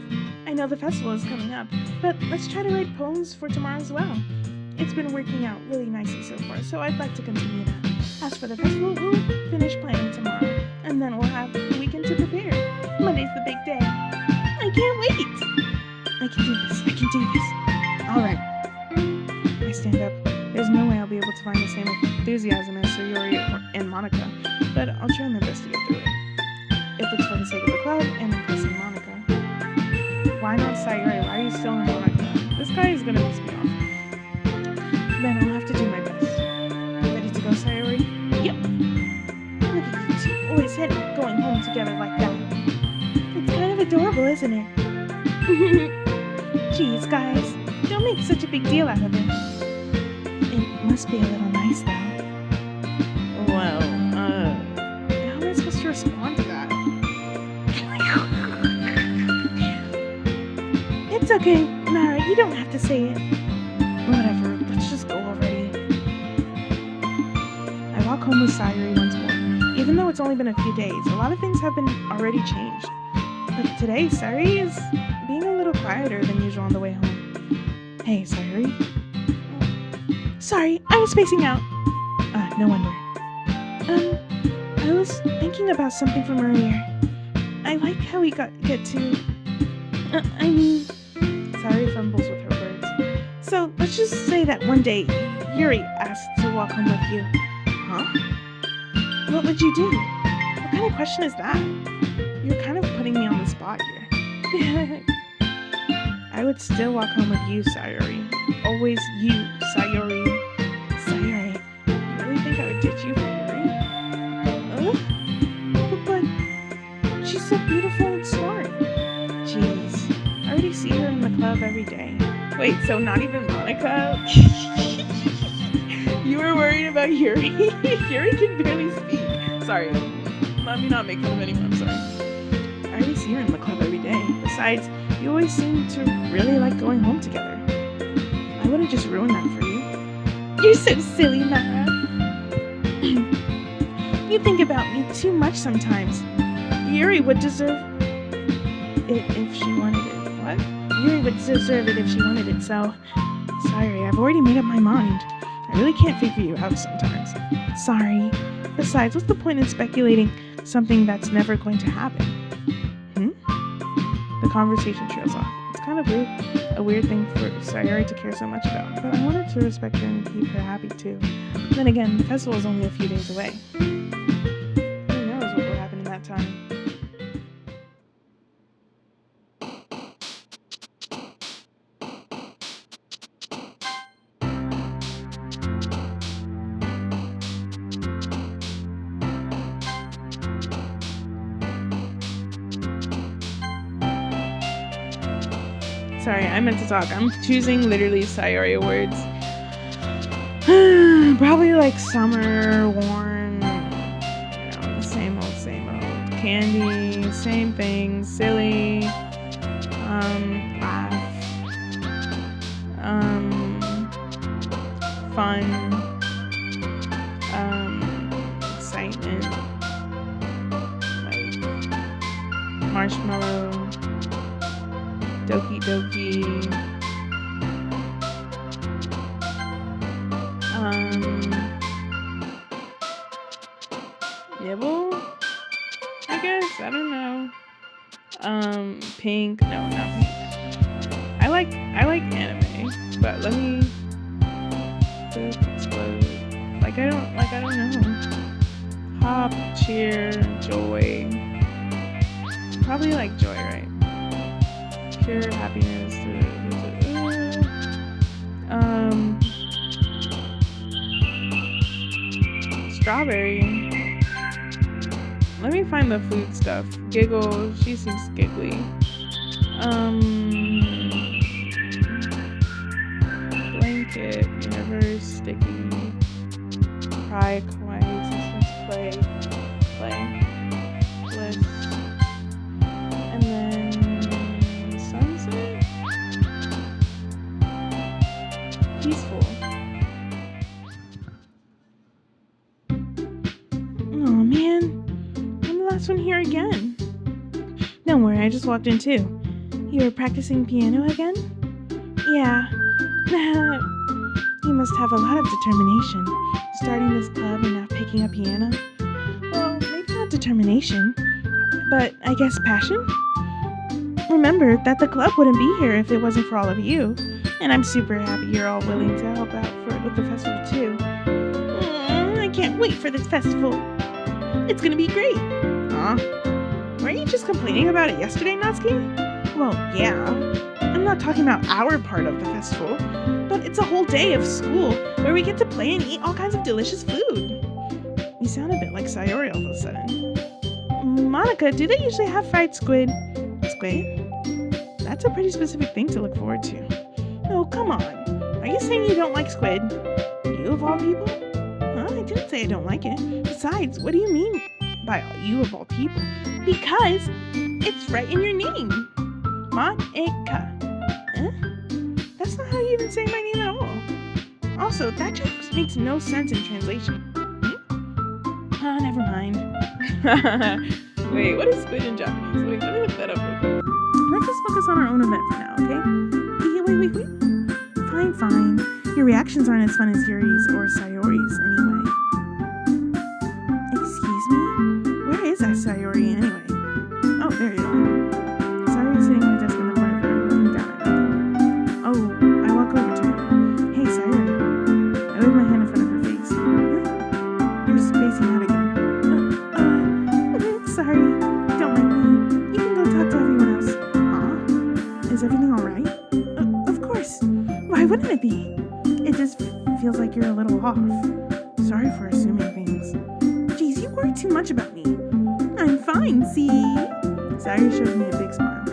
I know the festival is coming up, but let's try to write poems for tomorrow as well. It's been working out really nicely so far, so I'd like to continue that. As for the festival, we'll finish planning tomorrow, and then we'll have the weekend to prepare. Monday's the big day. I can't wait! I can do this. I can do this. Alright. I stand up. There's no way I'll be able to find the same enthusiasm as Sayori and Monica, but I'll try my best to get through it. If it's for the sake of the club and impressing Monica. Why not Sayori? Why are you still in Monica? This guy is gonna piss me off. Then I'll have to do my best. Ready to go, Sayori? Yep. Look at you two, always going home together like that. It's kind of adorable, isn't it? Jeez, guys, don't make such a big deal out of it. It must be a little nice, though. Well, how am I supposed to respond to that? It's okay, Nara, you don't have to say it. Whatever, let's just go already. I walk home with Sayori once more. Even though it's only been a few days, a lot of things have been already changed. But today, Sayori is being a little quieter than usual on the way home. Hey, Sayori. Sorry, I was spacing out. No wonder. I was thinking about something from earlier. I like how we get to... Sayori fumbles with her words. So, let's just say that one day, Yuri asked to walk home with you. Huh? What would you do? What kind of question is that? You're kind of putting me on the spot here. I would still walk home with you, Sayori. Always you, Sayori. Sayori, you really think I would ditch you for Yuri? But she's so beautiful and smart. Jeez, I already see her in the club every day. Wait, so not even Monica? You were worried about Yuri? Yuri can barely speak. Sorry, let me not make fun of anyone, I'm sorry. I already see her in the club every day. Besides, you always seem to really like going home together. I wouldn't just ruin that for you. You're so silly, Nara. You think about me too much sometimes. Yuri would deserve it if she wanted it. What? Yuri would deserve it if she wanted it, so... Sorry, I've already made up my mind. I really can't figure you out sometimes. Sorry. Besides, what's the point in speculating something that's never going to happen? The conversation trails off. It's kind of weird, a weird thing for Sayori to care so much about, but I wanted to respect her and keep her happy too. Then again, the festival is only a few days away. Who knows what will happen in that time? Sorry, I meant to talk. I'm choosing literally Sayori words. Probably like summer, warm, same old, candy, same thing, silly, laugh, fun, excitement, like marshmallow, Doki, nibble, I guess, I don't know, pink, no, not pink, I like anime, but let me, explode, I don't know, hop, cheer, joy, probably like joy, right? Pure happiness. strawberry. Let me find the food stuff. Giggle. She seems giggly. Blanket. Universe. Sticky. Cry. Kawaii. Existence. Play. Bliss. And then sunset. Peaceful. Oh man, I'm the last one here again. Don't worry, I just walked in too. You were practicing piano again? Yeah. You must have a lot of determination, starting this club and now picking up piano. Well, maybe not determination, but I guess passion? Remember that the club wouldn't be here if it wasn't for all of you, and I'm super happy you're all willing to help out with the festival too. I can't wait for this festival. It's gonna be great. Weren't you just complaining about it yesterday, Natsuki? Well, yeah. I'm not talking about our part of the festival, but it's a whole day of school where we get to play and eat all kinds of delicious food. You sound a bit like Sayori all of a sudden. Monica, do they usually have fried squid? Squid? That's a pretty specific thing to look forward to. Oh, come on. Are you saying you don't like squid? You of all people? I didn't say I don't like it. Besides, what do you mean by you of all people? Because it's right in your name. Monica. That's not how you even say my name at all. Also, that just makes no sense in translation. Never mind. Wait, what is squid in Japanese? Wait, let me look that up real quick. Let's just focus on our own event for now, okay? Wait. Fine. Your reactions aren't as fun as Yuri's or Sayori's anyway. Excuse me? Where is that Sayori anyway? Oh, there you are. Sayori's sitting on the desk in the corner of the room, looking down at nothing. Oh, I walk over to her. Hey, Sayori. I wave my hand in front of her face. You're spacing out again. Sorry. Don't mind me. You can go talk to everyone else. Is everything alright? Of course. Why wouldn't it be? It just feels like you're a little off. Sorry for assuming things. Geez, you worry too much about me. I'm fine, see? Sayori shows me a big smile.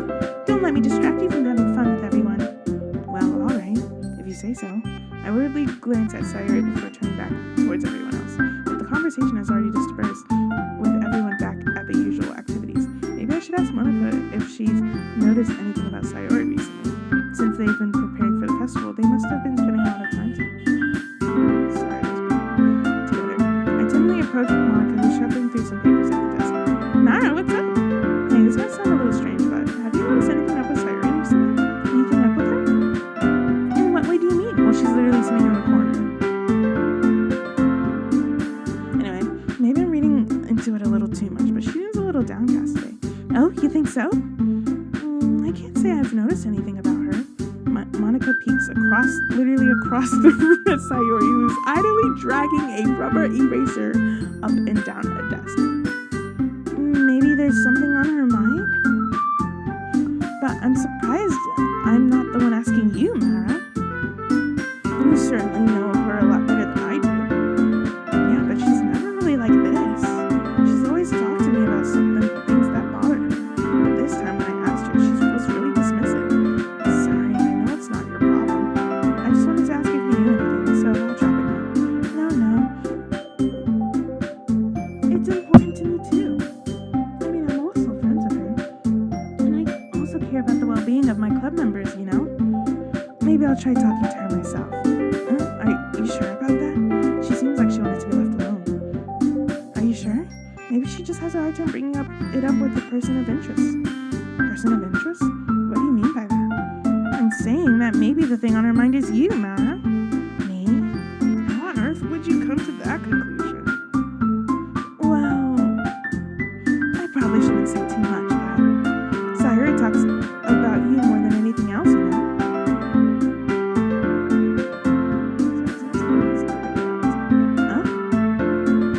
Don't let me distract you from having fun with everyone. Well, alright, if you say so. I worriedly glance at Sayori before turning back towards everyone else. But the conversation has already dispersed, with everyone back at the usual activities. Maybe I should ask Monica if she's noticed anything about Sayori recently. Since they've been preparing for the festival, they must have been spending a lot of time together. I timidly approach Monica, who's shuffling through some papers at the desk. Nara, what's up? Hey, this might sound a little strange, but have you noticed anything up with Sayori recently? Anything up with her? In what way do you mean? Well, she's literally sitting in the corner. Anyway, maybe I'm reading into it a little too much, but she seems a little downcast today. Oh, you think so? I can't say I've noticed anything about her. Monica peeks literally across the room at Sayori, who's idly dragging a rubber eraser up and down a desk. Maybe there's something on her mind? But I'm surprised I'm not the one asking you, Mara. You certainly know her a lot better than I do. Yeah, but she's never really like this. She's always talked to me about some things that bother her. But this time when I asked her, she was really dismissive. Sorry, I know it's not your problem. I just wanted to ask if you knew anything, so I'll drop it now. No. It's important to me too. I mean, I'm also friends with her. And I also care about the well-being of my club members, you know? Maybe I'll try talking to her myself. Are you sure about that? She seems like she wanted to be left alone. Are you sure? Maybe she just has a hard time bringing it up with a person of interest. Person of interest? What do you mean by that? I'm saying that maybe the thing on her mind is you, Mara. Me? How on earth would you come to that conclusion? Well, I probably shouldn't say too much, but Sayori talks about you more than anything else, you know?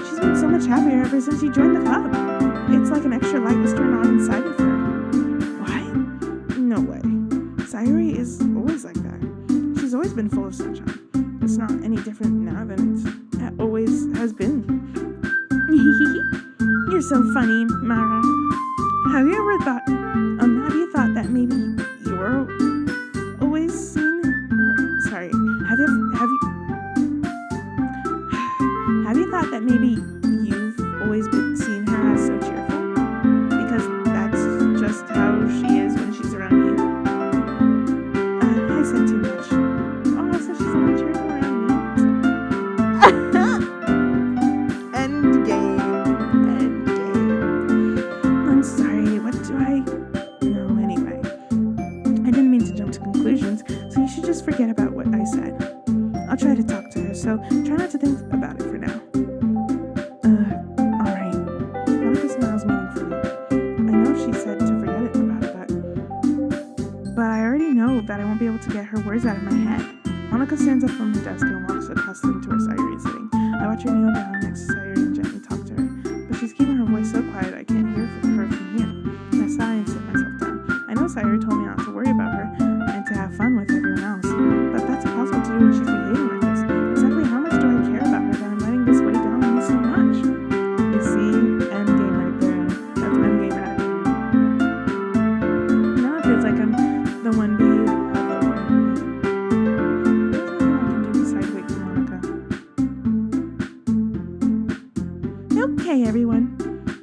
She's been so much happier ever since you joined the club. It's like an extra light was turned on inside of her. What? No way. Sayori is always like that. She's always been full of sunshine. It's not any different now than it always has been. so funny, Mara. Have you ever thought, have you thought that maybe you're always seen? Sorry. Have you thought that maybe you've always been seen her as so cheerful? Because that's just how she is when she's around you. I said too much. Oh, so she's only cheerful around me. End game. I'm sorry. What do I? No, anyway. I didn't mean to jump to conclusions, so you should just forget about what I said. I'll try to talk to her, so try not to think about it for now. Alright. Monica smiles meaningfully. I know she said to forget about it, but I already know that I won't be able to get her words out of my head. Monica stands up from her desk and walks across to where Sayuri is sitting. I watch her kneel down next to Sayuri and gently talk to her, but she's keeping her voice so quiet I can't hear her from here. I sigh and sit myself down. I know Sayuri told me not to worry about her and to have fun with everyone else, but that's impossible to do when she's behaving like this. Exactly how much do I care about her that I'm letting this weigh down on me so much? You see, end game right there. That's end game attitude. Now it feels like I'm the one being of the world. There's nothing I can do besides wait for Monica. Okay, everyone.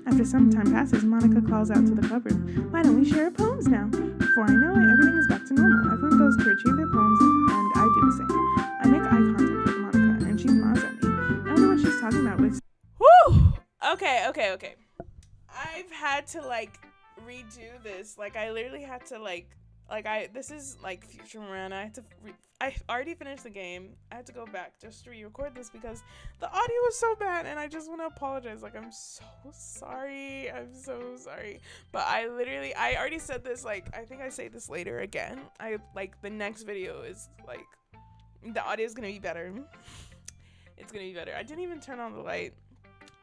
After some time passes, Monica calls out to the club room. Why don't we share our poems now? Before I know it, everything is back to normal. Everyone goes to retrieve their poems, and I do the same. I make eye contact with Monica, and she smiles at me. I don't know what she's talking about with... Whew! Okay. I've had to, redo this. I literally had to, this is, Future Miranda. I already finished the game. I had to go back just to re-record this because the audio was so bad, and I just want to apologize. I'm so sorry. I'm so sorry. But I already said this, I think I say this later again. The next video is, the audio is going to be better. It's going to be better. I didn't even turn on the light.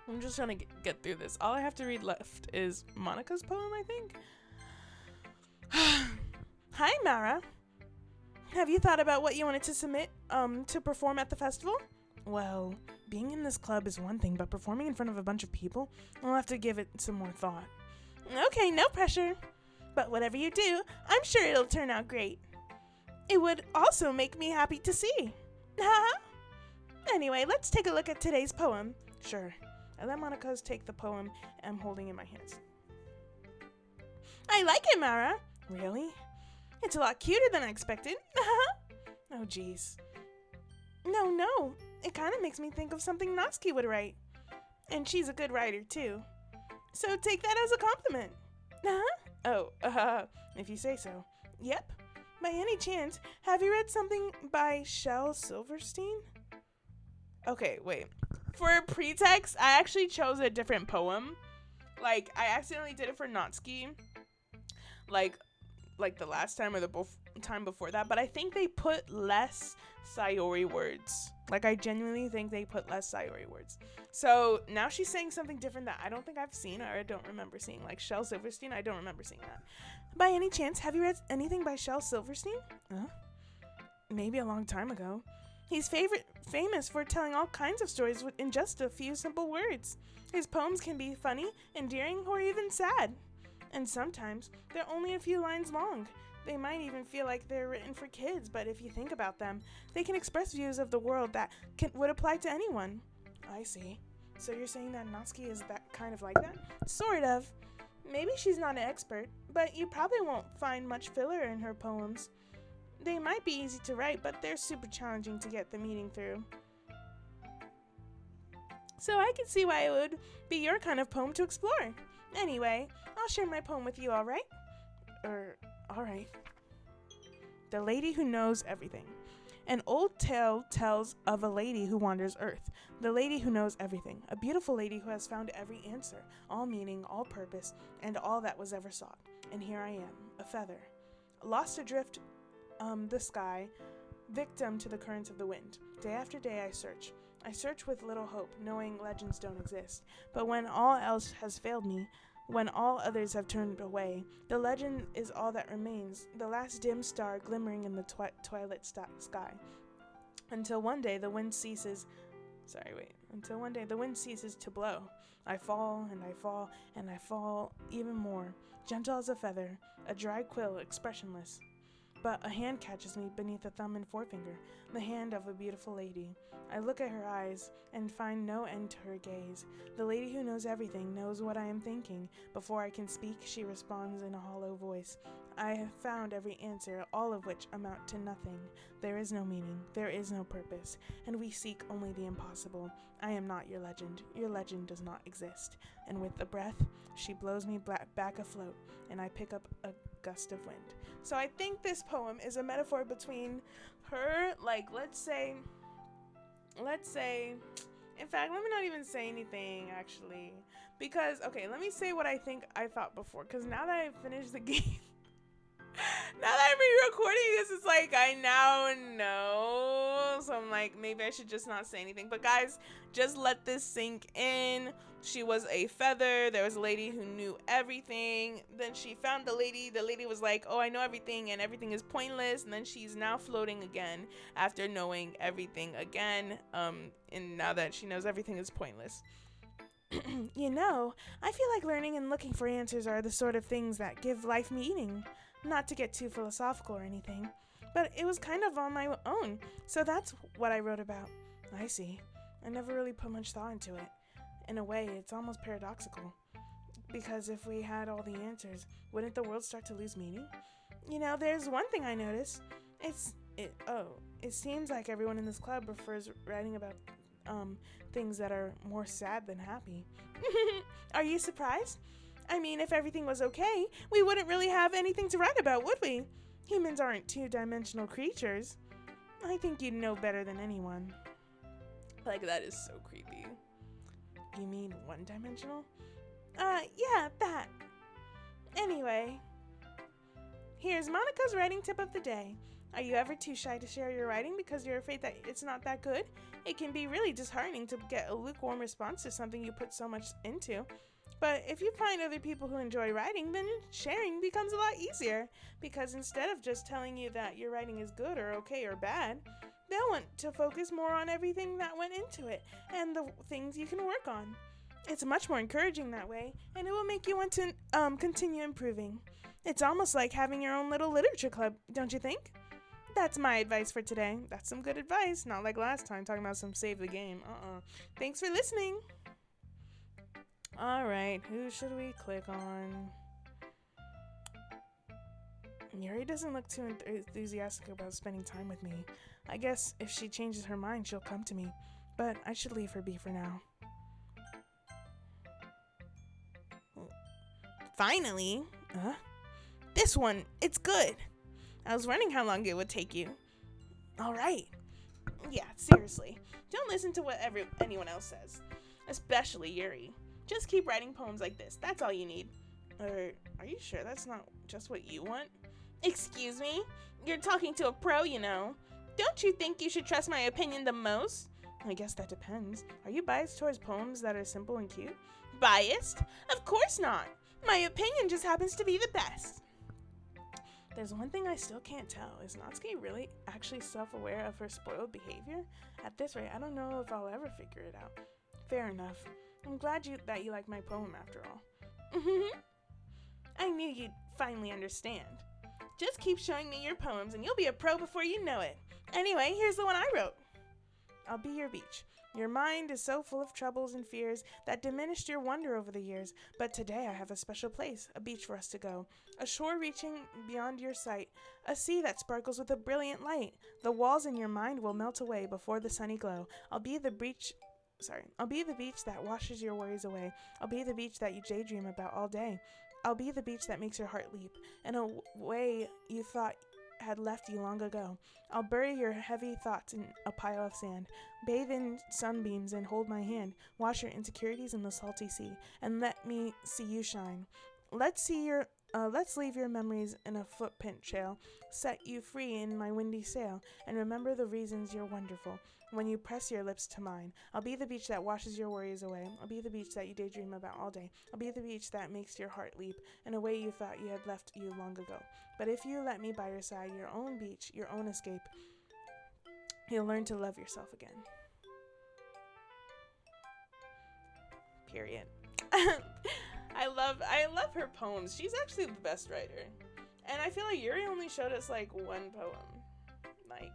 I'm just trying to get through this. All I have to read left is Monica's poem, I think. Hi, Mara. Have you thought about what you wanted to submit to perform at the festival? Well, being in this club is one thing, but performing in front of a bunch of people, I'll have to give it some more thought. Okay, no pressure. But whatever you do, I'm sure it'll turn out great. It would also make me happy to see. Anyway, let's take a look at today's poem. Sure. I let Monica's take the poem I'm holding in my hands. I like it, Mara. Really? It's a lot cuter than I expected. Oh, jeez. No. It kind of makes me think of something Natsuki would write. And she's a good writer, too. So take that as a compliment. If you say so. Yep. By any chance, have you read something by Shel Silverstein? Okay, wait. For a pretext, I actually chose a different poem. I accidentally did it for Natsuki. The last time or the time before that, but I think they put less Sayori words. I genuinely think they put less Sayori words. So now she's saying something different that I don't think I've seen or I don't remember seeing. Shel Silverstein, I don't remember seeing that. By any chance, have you read anything by Shel Silverstein? Maybe a long time ago. He's famous for telling all kinds of stories in just a few simple words. His poems can be funny, endearing, or even sad. And sometimes they're only a few lines long. They might even feel like they're written for kids, but if you think about them, they can express views of the world that would apply to anyone. I see. So you're saying that Natsuki is that kind of like that? Sort of. Maybe she's not an expert, but you probably won't find much filler in her poems. They might be easy to write, but they're super challenging to get the meaning through. So I can see why it would be your kind of poem to explore. Anyway, I'll share my poem with you, alright? Alright. The Lady Who Knows Everything. An old tale tells of a lady who wanders Earth. The lady who knows everything. A beautiful lady who has found every answer, all meaning, all purpose, and all that was ever sought. And here I am, a feather, lost adrift the sky, victim to the currents of the wind. Day after day I search. I search with little hope, knowing legends don't exist. But when all else has failed me, when all others have turned away, the legend is all that remains, the last dim star glimmering in the twilight sky. Until one day the wind ceases. Sorry, wait. until one day the wind ceases to blow. I fall and I fall and I fall even more, gentle as a feather, a dry quill, expressionless. But a hand catches me beneath a thumb and forefinger, the hand of a beautiful lady. I look at her eyes and find no end to her gaze. The lady who knows everything knows what I am thinking. Before I can speak, she responds in a hollow voice. I have found every answer, all of which amount to nothing. There is no meaning, there is no purpose, and we seek only the impossible. I am not your legend. Your legend does not exist. And with a breath, she blows me back afloat, and I pick up a gust of wind. So I think this poem is a metaphor between her, like, let's say, in fact, let me not even say anything, actually, because, okay, let me say what I think I thought before, because now that I've finished the game, now that I'm re-recording this, it's like, I now know, so I'm like, maybe I should just not say anything, but guys, just let this sink in. She was a feather. There was a lady who knew everything. Then she found the lady was like, oh, I know everything, and everything is pointless, and then she's now floating again after knowing everything again, and now that she knows everything is pointless. You know, I feel like learning and looking for answers are the sort of things that give life meaning. Not to get too philosophical or anything, but it was kind of on my own, so that's what I wrote about. I see. I never really put much thought into it. In a way, it's almost paradoxical. Because if we had all the answers, wouldn't the world start to lose meaning? You know, there's one thing I noticed. It seems like everyone in this club prefers writing about things that are more sad than happy. Are you surprised? I mean, if everything was okay, we wouldn't really have anything to write about, would we? Humans aren't two-dimensional creatures. I think you'd know better than anyone. Like, that is so creepy. You mean one-dimensional? Yeah, that. Anyway, here's Monica's writing tip of the day. Are you ever too shy to share your writing because you're afraid that it's not that good? It can be really disheartening to get a lukewarm response to something you put so much into. But if you find other people who enjoy writing, then sharing becomes a lot easier, because instead of just telling you that your writing is good or okay or bad, they'll want to focus more on everything that went into it and the things you can work on. It's much more encouraging that way, and it will make you want to continue improving. It's almost like having your own little literature club, don't you think? That's my advice for today. That's some good advice, not like last time talking about some save the game. Thanks for listening. Alright, who should we click on? Yuri doesn't look too enthusiastic about spending time with me. I guess if she changes her mind, she'll come to me. But I should leave her be for now. Finally! This one, it's good! I was wondering how long it would take you. Alright. Yeah, seriously. Don't listen to what anyone else says. Especially Yuri. Just keep writing poems like this. That's all you need. Are you sure that's not just what you want? Excuse me? You're talking to a pro, you know. Don't you think you should trust my opinion the most? I guess that depends. Are you biased towards poems that are simple and cute? Biased? Of course not. My opinion just happens to be the best. There's one thing I still can't tell. Is Natsuki really actually self-aware of her spoiled behavior? At this rate, I don't know if I'll ever figure it out. Fair enough. I'm glad that you like my poem after all. I knew you'd finally understand. Just keep showing me your poems and you'll be a pro before you know it. Anyway, here's the one I wrote. I'll be your beach. Your mind is so full of troubles and fears that diminished your wonder over the years. But today I have a special place, a beach for us to go. A shore reaching beyond your sight. A sea that sparkles with a brilliant light. The walls in your mind will melt away before the sunny glow. I'll be the beach that washes your worries away. I'll be the beach that you daydream about all day. I'll be the beach that makes your heart leap in a way you thought had left you long ago. I'll bury your heavy thoughts in a pile of sand, bathe in sunbeams and hold my hand, wash your insecurities in the salty sea, and let me see you shine. Let's leave your memories in a footprint trail, set you free in my windy sail, and remember the reasons you're wonderful when you press your lips to mine. I'll be the beach that washes your worries away. I'll be the beach that you daydream about all day. I'll be the beach that makes your heart leap in a way you thought you had left you long ago. But if you let me by your side, your own beach, your own escape, you'll learn to love yourself again. Period. I love her poems. She's actually the best writer. And I feel like Yuri only showed us like one poem. Like,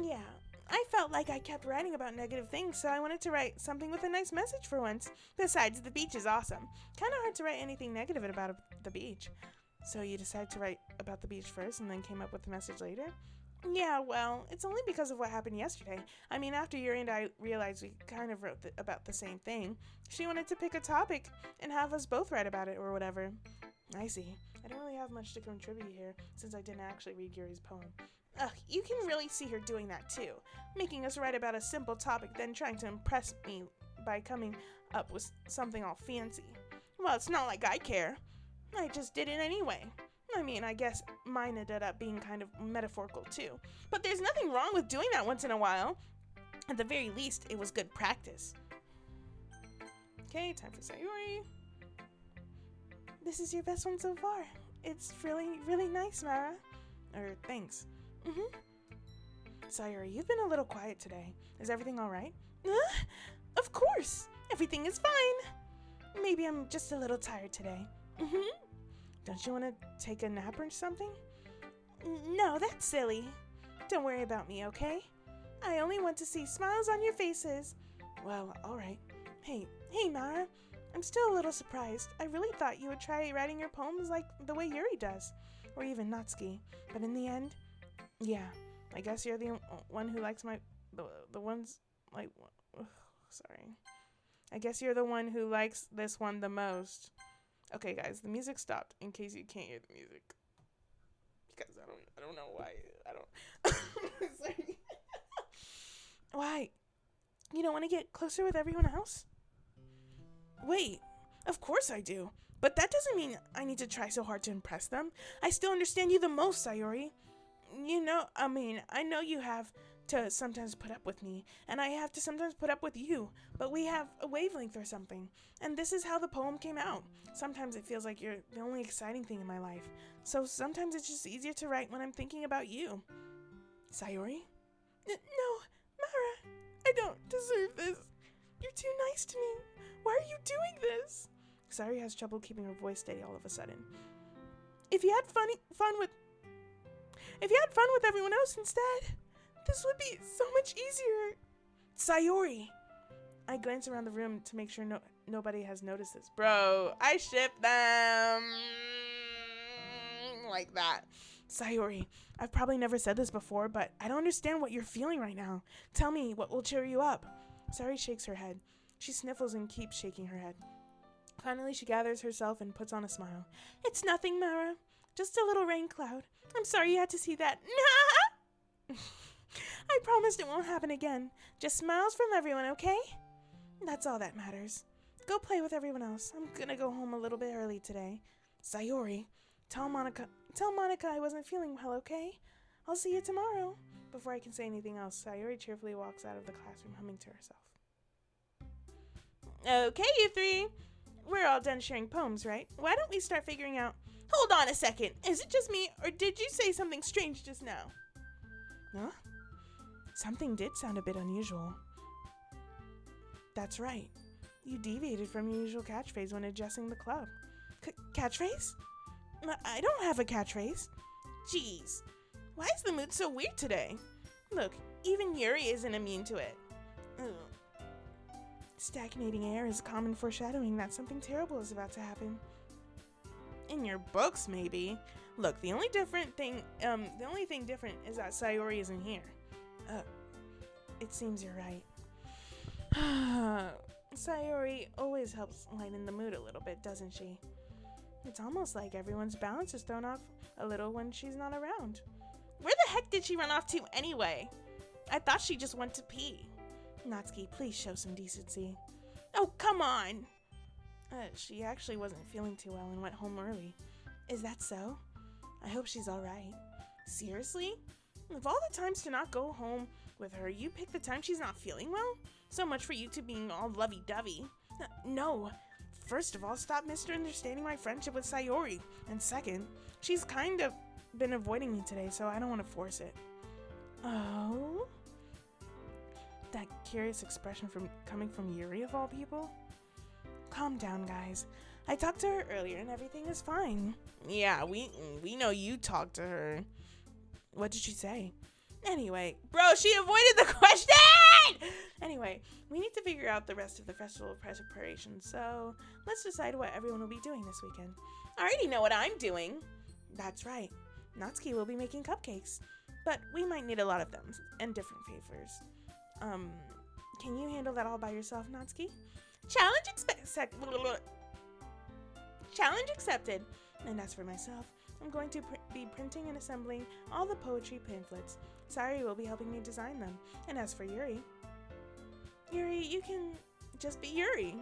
yeah. I felt like I kept writing about negative things, so I wanted to write something with a nice message for once. Besides, the beach is awesome. Kind of hard to write anything negative about the beach. So you decided to write about the beach first and then came up with the message later? Yeah, well, it's only because of what happened yesterday. I mean, after Yuri and I realized we kind of wrote about the same thing, she wanted to pick a topic and have us both write about it or whatever. I see. I don't really have much to contribute here, since I didn't actually read Yuri's poem. Ugh, you can really see her doing that too. Making us write about a simple topic, then trying to impress me by coming up with something all fancy. Well, it's not like I care. I just did it anyway. I mean, I guess mine ended up being kind of metaphorical too. But there's nothing wrong with doing that once in a while. At the very least, it was good practice. Okay, time for Sayuri. This is your best one so far. It's really, really nice, Mara. Thanks. Sayuri, you've been a little quiet today. Is everything alright? Of course! Everything is fine! Maybe I'm just a little tired today. Don't you want to take a nap or something? No, that's silly. Don't worry about me, okay? I only want to see smiles on your faces. Well, alright. Hey, Mara. I'm still a little surprised. I really thought you would try writing your poems like the way Yuri does. Or even Natsuki. But in the end, yeah. I guess you're the one who likes the ones, like, sorry. I guess you're the one who likes this one the most. Okay, guys, the music stopped in case you can't hear the music. Because I don't know why. I don't. Sorry. Why? You don't want to get closer with everyone else? Wait, of course I do. But that doesn't mean I need to try so hard to impress them. I still understand you the most, Sayuri. I know you have to sometimes put up with me, and I have to sometimes put up with you, but we have a wavelength or something, and this is how the poem came out. Sometimes it feels like you're the only exciting thing in my life, so sometimes it's just easier to write when I'm thinking about you. Sayuri? No, Mara, I don't deserve this. You're too nice to me. Why are you doing this? Sayuri has trouble keeping her voice steady all of a sudden. If you had fun with everyone else instead, this would be so much easier. Sayuri! I glance around the room to make sure nobody has noticed this. Bro, I ship them like that. Sayuri, I've probably never said this before, but I don't understand what you're feeling right now. Tell me what will cheer you up. Sayuri shakes her head. She sniffles and keeps shaking her head. Finally, she gathers herself and puts on a smile. It's nothing, Mara. Just a little rain cloud. I'm sorry you had to see that. I promised it won't happen again. Just smiles from everyone, okay? That's all that matters. Go play with everyone else. I'm gonna go home a little bit early today. Sayuri, tell Monica I wasn't feeling well, okay? I'll see you tomorrow. Before I can say anything else, Sayuri cheerfully walks out of the classroom, humming to herself. Okay, you three. We're all done sharing poems, right? Why don't we start figuring out... Hold on a second. Is it just me, or did you say something strange just now? Huh? Something did sound a bit unusual. That's right. You deviated from your usual catchphrase when addressing the club. Catchphrase? I don't have a catchphrase. Jeez. Why is the mood so weird today? Look, even Yuri isn't immune to it. Ugh. Stagnating air is common foreshadowing that something terrible is about to happen. In your books, maybe. Look, the only thing different is that Sayuri isn't here. It seems you're right. Sayuri always helps lighten the mood a little bit, doesn't she? It's almost like everyone's balance is thrown off a little when she's not around. Where the heck did she run off to anyway? I thought she just went to pee. Natsuki, please show some decency. Oh, come on! She actually wasn't feeling too well and went home early. Is that so? I hope she's alright. Seriously? Of all the times to not go home with her, you pick the time she's not feeling well? So much for you two being all lovey-dovey. No. First of all, stop misunderstanding my friendship with Sayuri. And second, she's kind of been avoiding me today, so I don't want to force it. Oh? That curious expression coming from Yuri of all people? Calm down, guys. I talked to her earlier and everything is fine. Yeah, we know you talked to her. What did she say? Anyway, bro, she avoided the question! Anyway, we need to figure out the rest of the festival preparations, so let's decide what everyone will be doing this weekend. I already know what I'm doing. That's right. Natsuki will be making cupcakes, but we might need a lot of them and different flavors. Can you handle that all by yourself, Natsuki? Challenge accepted. And as for myself, I'm going to be printing and assembling all the poetry pamphlets. Sayori will be helping me design them. And as for Yuri, you can just be Yuri.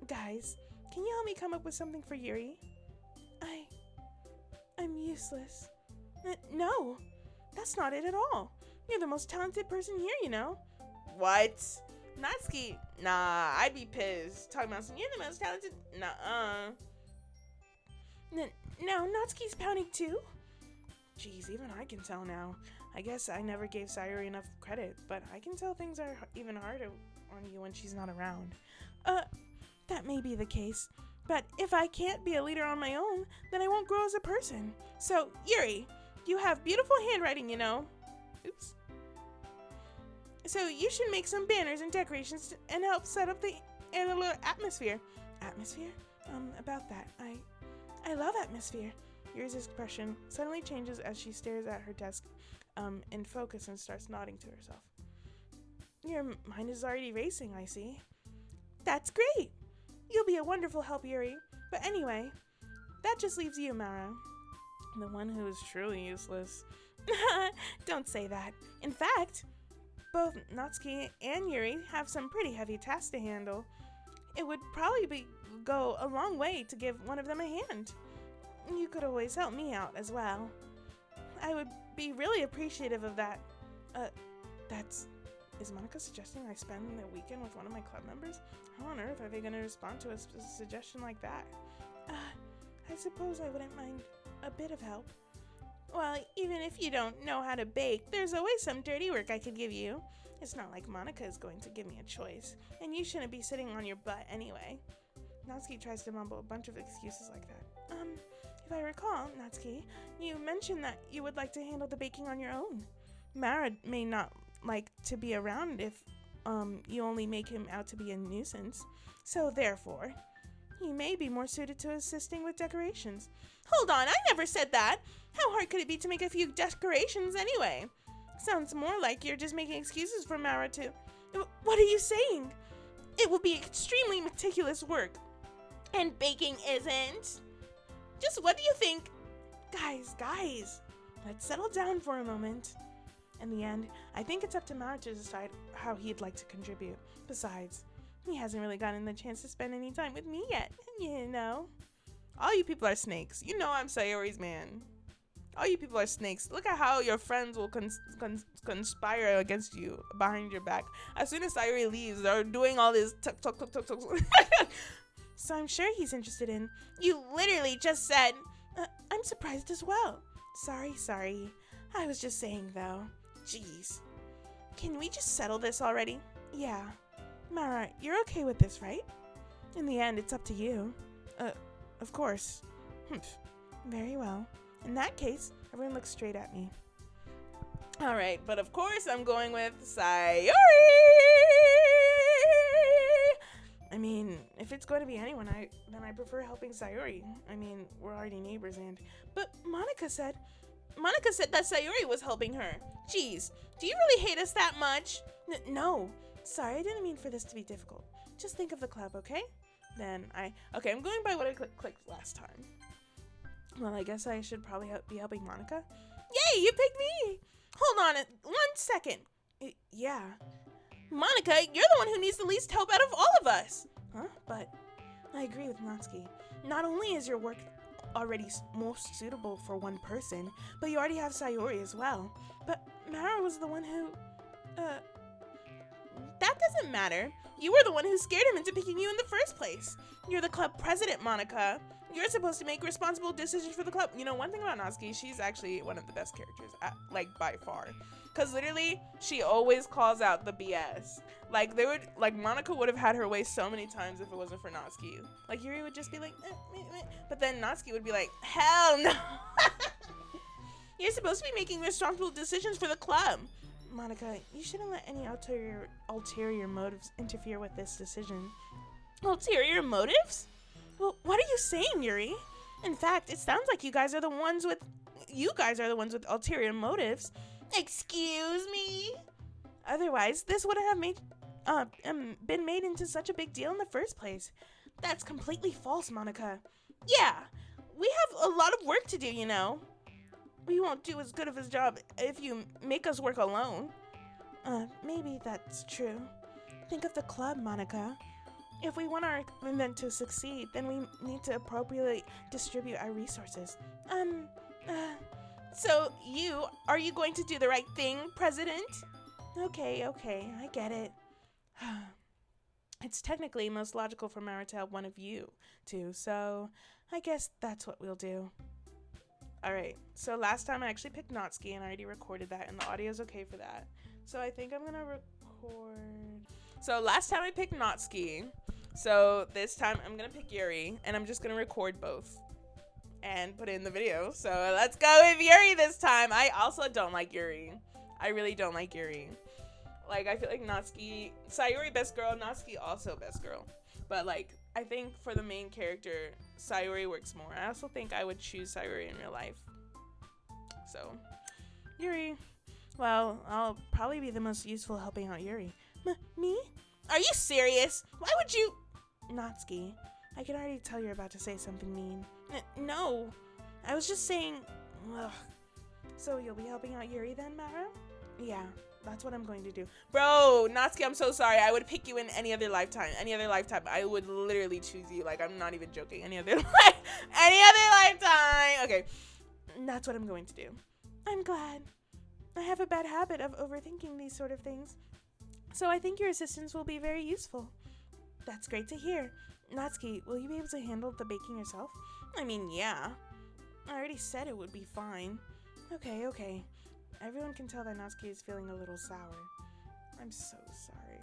Guys, can you help me come up with something for Yuri? I'm useless. No, that's not it at all. You're the most talented person here, you know. What? Natsuki? Nah, I'd be pissed. Talking about you're the most talented. Nuh-uh. No, Natsuki's pouting too. Jeez, even I can tell now. I guess I never gave Sayori enough credit, but I can tell things are even harder on you when she's not around. That may be the case, but if I can't be a leader on my own, then I won't grow as a person. So, Yuri, you have beautiful handwriting, you know. Oops. So you should make some banners and decorations and help set up the atmosphere. Atmosphere? About that. I love atmosphere. Yuri's expression suddenly changes as she stares at her desk in focus and starts nodding to herself. Your mind is already racing, I see. That's great. You'll be a wonderful help, Yuri. But anyway, that just leaves you, Mara. The one who is truly useless. Don't say that. In fact, both Natsuki and Yuri have some pretty heavy tasks to handle. It would probably go a long way to give one of them a hand. You could always help me out as well. I would be really appreciative of that. Is Monica suggesting I spend the weekend with one of my club members? How on earth are they going to respond to a suggestion like that? I suppose I wouldn't mind a bit of help. Well, even if you don't know how to bake, there's always some dirty work I could give you. It's not like Monica is going to give me a choice, and you shouldn't be sitting on your butt anyway. Natsuki tries to mumble a bunch of excuses like that. If I recall, Natsuki, you mentioned that you would like to handle the baking on your own. Mara may not like to be around if you only make him out to be a nuisance. So therefore, he may be more suited to assisting with decorations. Hold on, I never said that. How hard could it be to make a few decorations anyway? Sounds more like you're just making excuses for Mara to... What are you saying? It will be extremely meticulous work. And baking isn't. Just what do you think? Guys, let's settle down for a moment. In the end, I think it's up to Mara to decide how he'd like to contribute. Besides, he hasn't really gotten the chance to spend any time with me yet, you know. All you people are snakes. You know I'm Sayori's man. All you people are snakes. Look at how your friends will conspire against you behind your back. As soon as Sayori leaves, they're doing all this tuk. So I'm sure he's interested in... You literally just said... I'm surprised as well. Sorry. I was just saying, though. Jeez. Can we just settle this already? Yeah. Mara, you're okay with this, right? In the end, it's up to you. Of course. Very well. In that case, everyone looks straight at me. Alright, but of course I'm going with Sayori! I mean, if it's going to be anyone, then I prefer helping Sayori. I mean, we're already neighbors But Monica said that Sayori was helping her. Jeez, do you really hate us that much? No. Sorry, I didn't mean for this to be difficult. Just think of the club, okay? Okay, I'm going by what I clicked last time. Well, I guess I should probably be helping Monica. Yay, you picked me! Hold on 1 second. Yeah. Monica, you're the one who needs the least help out of all of us. Huh? But I agree with Natsuki. Not only is your work already most suitable for one person, but you already have Sayori as well. But Mara was the one who... That doesn't matter. You were the one who scared him into picking you in the first place. You're the club president, Monica. You're supposed to make responsible decisions for the club. You know, one thing about Natsuki, she's actually one of the best characters, like, by far. Because literally, she always calls out the BS. Like, Monica would have had her way so many times if it wasn't for Natsuki. Like, Yuri would just be like, but then Natsuki would be like, hell no. You're supposed to be making responsible decisions for the club. Monica, you shouldn't let any ulterior motives interfere with this decision. Ulterior motives? Well, what are you saying, Yuri? In fact, it sounds like you guys are the ones with ulterior motives. Excuse me? Otherwise, this wouldn't have been made into such a big deal in the first place. That's completely false, Monica. Yeah, we have a lot of work to do, you know. We won't do as good of a job if you make us work alone. Maybe that's true. Think of the club, Monica. If we want our event to succeed, then we need to appropriately distribute our resources. So are you going to do the right thing, President? Okay, I get it. It's technically most logical for Mara to have one of you two, so I guess that's what we'll do. Alright, so last time I actually picked Natsuki and I already recorded that and the audio's okay for that. So I think I'm gonna record. So last time I picked Natsuki, so this time I'm gonna pick Yuri and I'm just gonna record both and put it in the video. So let's go with Yuri this time. I also don't like Yuri. I really don't like Yuri. Like, I feel like Natsuki, Sayori best girl, Natsuki also best girl. But like, I think for the main character, Sayori works more. I also think I would choose Sayori in real life. So, Yuri. Well, I'll probably be the most useful helping out Yuri. Me? Are you serious? Why would you? Natsuki, I can already tell you're about to say something mean. No. I was just saying. Ugh. So you'll be helping out Yuri then, Mara? Yeah. That's what I'm going to do. Bro, Natsuki, I'm so sorry. I would pick you in any other lifetime. Any other lifetime. I would literally choose you. Like, I'm not even joking. Any other lifetime. Okay. That's what I'm going to do. I'm glad. I have a bad habit of overthinking these sort of things. So I think your assistance will be very useful. That's great to hear. Natsuki, will you be able to handle the baking yourself? I mean, yeah. I already said it would be fine. Okay. Everyone can tell that Natsuki is feeling a little sour. I'm so sorry.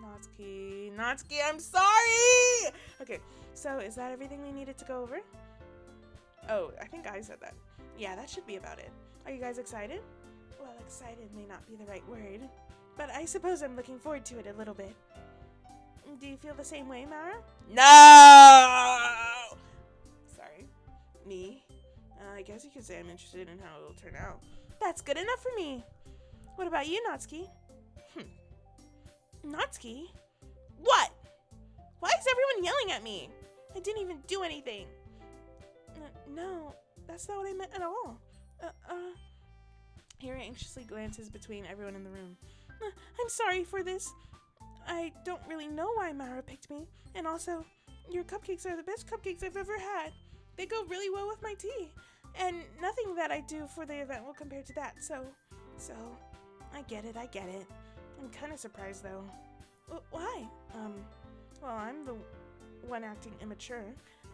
Natsuki, I'm sorry! Okay, so is that everything we needed to go over? Oh, I think I said that. Yeah, that should be about it. Are you guys excited? Well, excited may not be the right word, but I suppose I'm looking forward to it a little bit. Do you feel the same way, Mara? No! Sorry. Me? I guess you could say I'm interested in how it'll turn out. That's good enough for me. What about you, Natsuki? Natsuki? What? Why is everyone yelling at me? I didn't even do anything. No, that's not what I meant at all. Yuri anxiously glances between everyone in the room. I'm sorry for this. I don't really know why Mara picked me. And also, your cupcakes are the best cupcakes I've ever had. They go really well with my tea. And nothing that I do for the event will compare to that, so, I get it. I'm kind of surprised, though. Why? Well, I'm the one acting immature.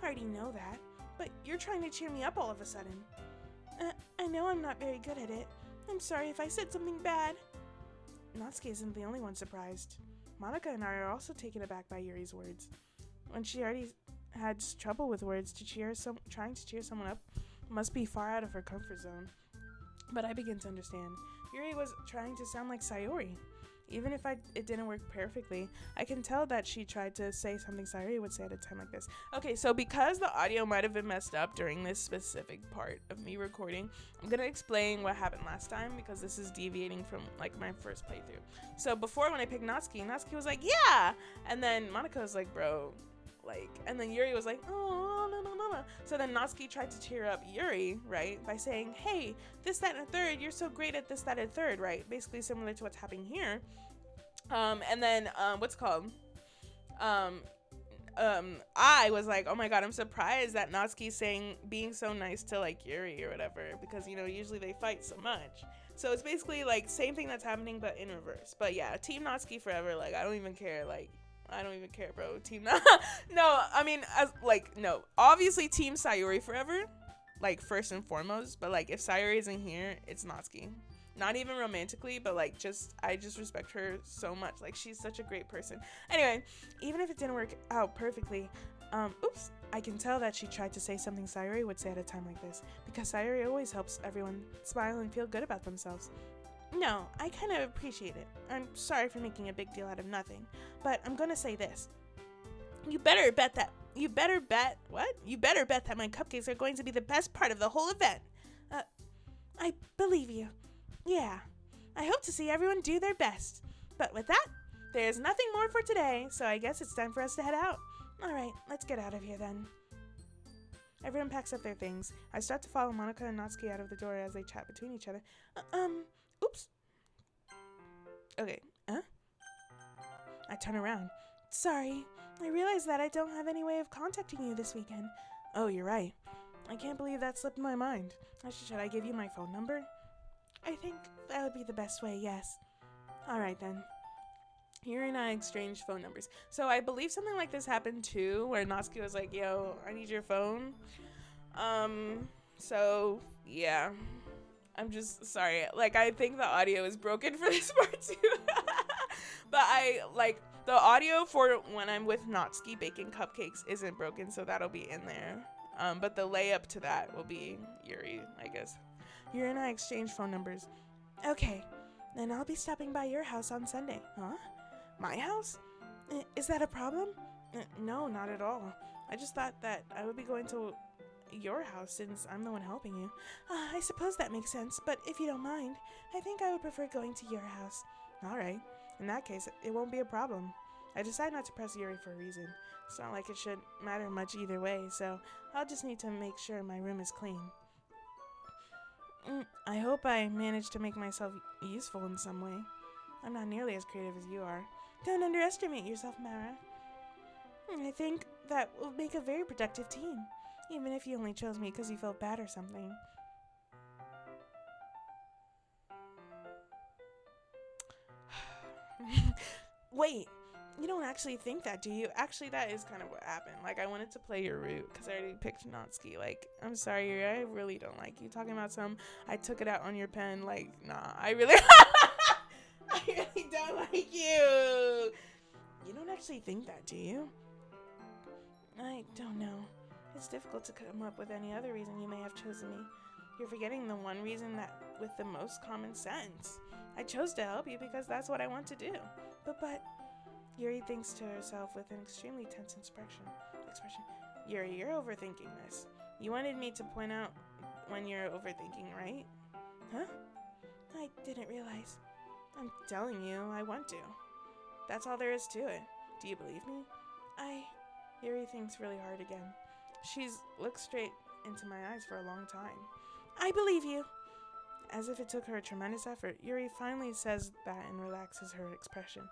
I already know that. But you're trying to cheer me up all of a sudden. I know I'm not very good at it. I'm sorry if I said something bad. Natsuki isn't the only one surprised. Monica and I are also taken aback by Yuri's words. When she already had trouble with words, trying to cheer someone up must be far out of her comfort zone. But I begin to understand. Yuri was trying to sound like Sayori. Even if it didn't work perfectly, I can tell that she tried to say something Sayori would say at a time like this. Okay, so because the audio might have been messed up during this specific part of me recording, I'm gonna explain what happened last time because this is deviating from like my first playthrough. So before, when I picked Natsuki was like, yeah! And then Monica was like, bro, like, and then Yuri was like, oh, no. So then Natsuki tried to cheer up Yuri, right, by saying, hey, this, that, and a third, you're so great at this, that, and a third, right? Basically similar to what's happening here. And then, I was like, oh my god, I'm surprised that Natsuki's being so nice to, like, Yuri or whatever, because, you know, usually they fight so much. So it's basically like same thing that's happening but in reverse. But yeah, Team Natsuki forever. Like I don't even care. Like I don't even care, bro. Team no, I mean as like no. Obviously Team Sayori forever. Like first and foremost, but like if Sayori isn't here, it's Natsuki. Not even romantically, but like I just respect her so much. Like she's such a great person. Anyway, even if it didn't work out perfectly, oops, I can tell that she tried to say something Sayori would say at a time like this, because Sayori always helps everyone smile and feel good about themselves. No, I kind of appreciate it. I'm sorry for making a big deal out of nothing, but I'm gonna say this. You better bet that my cupcakes are going to be the best part of the whole event. I believe you. Yeah, I hope to see everyone do their best. But with that, there's nothing more for today, so I guess it's time for us to head out. Alright, let's get out of here then. Everyone packs up their things. I start to follow Monica and Natsuki out of the door as they chat between each other. Oops. Okay, I turn around. Sorry, I realized that I don't have any way of contacting you this weekend. Oh, you're right. I can't believe that slipped my mind. Should I give you my phone number? I think that would be the best way, yes. Alright then. Yuri and I exchanged phone numbers. So I believe something like this happened too, where Natsuki was like, yo, I need your phone. So, yeah. I'm just sorry. Like, I think the audio is broken for this part too. But the audio for when I'm with Natsuki baking cupcakes isn't broken, so that'll be in there. But the layup to that will be Yuri, I guess. Yuri and I exchanged phone numbers. Okay, then I'll be stopping by your house on Sunday. Huh? My house? Is that a problem? No, not at all. I just thought that I would be going to your house since I'm the one helping you. I suppose that makes sense, but if you don't mind, I think I would prefer going to your house. Alright, in that case, it won't be a problem. I decided not to press Yuri for a reason. It's not like it should matter much either way, so I'll just need to make sure my room is clean. I hope I managed to make myself useful in some way. I'm not nearly as creative as you are. Don't underestimate yourself, Mara. I think that will make a very productive team, even if you only chose me because you felt bad or something. Wait, you don't actually think that, do you? Actually, that is kind of what happened. Like, I wanted to play your route because I already picked Natsuki. Like, I'm sorry, Yuri, I really don't like you. Talking about I took it out on your pen. Like, nah, I really don't like you. You don't actually think that, do you? I don't know. It's difficult to come up with any other reason you may have chosen me. You're forgetting the one reason that with the most common sense. I chose to help you because that's what I want to do. But Yuri thinks to herself with an extremely tense expression. Yuri, you're overthinking this. You wanted me to point out when you're overthinking, right? Huh? I didn't realize. I'm telling you, I want to. That's all there is to it. Do you believe me? Yuri thinks really hard again. She's looked straight into my eyes for a long time. I believe you. As if it took her a tremendous effort, Yuri finally says that and relaxes her expression.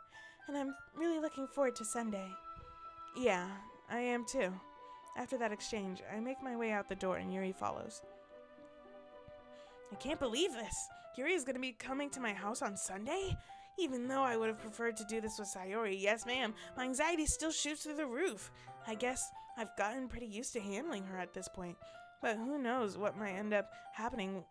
And I'm really looking forward to Sunday. Yeah, I am too. After that exchange, I make my way out the door and Yuri follows. I can't believe this. Yuri is going to be coming to my house on Sunday? Even though I would have preferred to do this with Sayori, yes ma'am, my anxiety still shoots through the roof. I guess I've gotten pretty used to handling her at this point. But who knows what might end up happening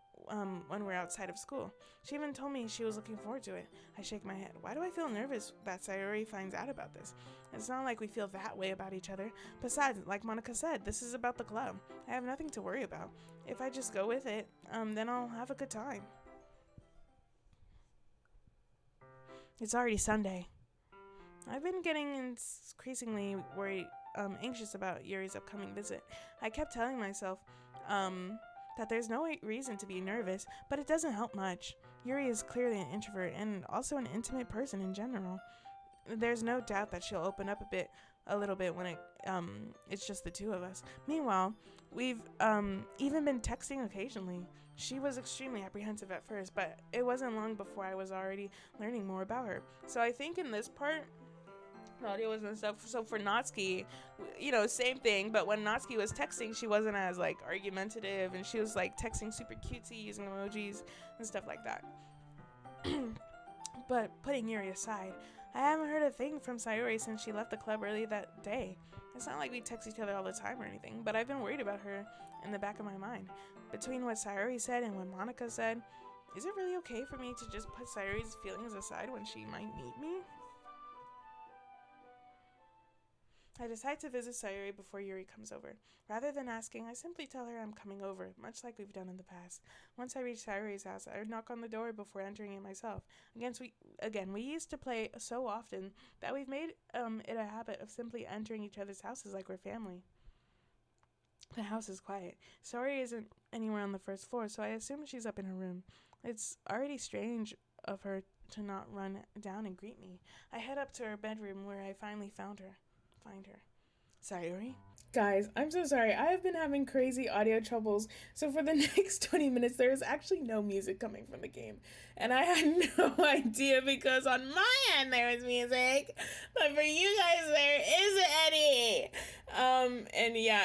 when we're outside of school. She even told me she was looking forward to it. I shake my head. Why do I feel nervous that Sayori finds out about this? It's not like we feel that way about each other. Besides, like Monica said, this is about the club. I have nothing to worry about. If I just go with it, then I'll have a good time. It's already Sunday. I've been getting increasingly anxious about Yuri's upcoming visit. I kept telling myself, that there's no reason to be nervous, but it doesn't help much. Yuri is clearly an introvert and also an intimate person in general. There's no doubt that she'll open up a little bit when it's just the two of us. Meanwhile, we've even been texting occasionally. She was extremely apprehensive at first, but it wasn't long before I was already learning more about her. So I think in this part, the audio was and stuff. So for Natsuki, same thing, but when Natsuki was texting, she wasn't as argumentative, and she was texting super cutesy using emojis and stuff like that. But putting Yuri aside, I haven't heard a thing from Sayori since she left the club early that day. It's not like we text each other all the time or anything, but I've been worried about her in the back of my mind. Between what Sayori said and what Monica said, is it really okay for me to just put Sayori's feelings aside when she might need me? I decide to visit Sayori before Yuri comes over. Rather than asking, I simply tell her I'm coming over, much like we've done in the past. Once I reach Sayori's house, I knock on the door before entering it myself. We used to play so often that we've made it a habit of simply entering each other's houses like we're family. The house is quiet. Sayori isn't anywhere on the first floor, so I assume she's up in her room. It's already strange of her to not run down and greet me. I head up to her bedroom where I finally find her. Sayori? Guys, I'm so sorry. I have been having crazy audio troubles. So for the next 20 minutes, there is actually no music coming from the game. And I had no idea because on my end there is music, but for you guys there isn't any.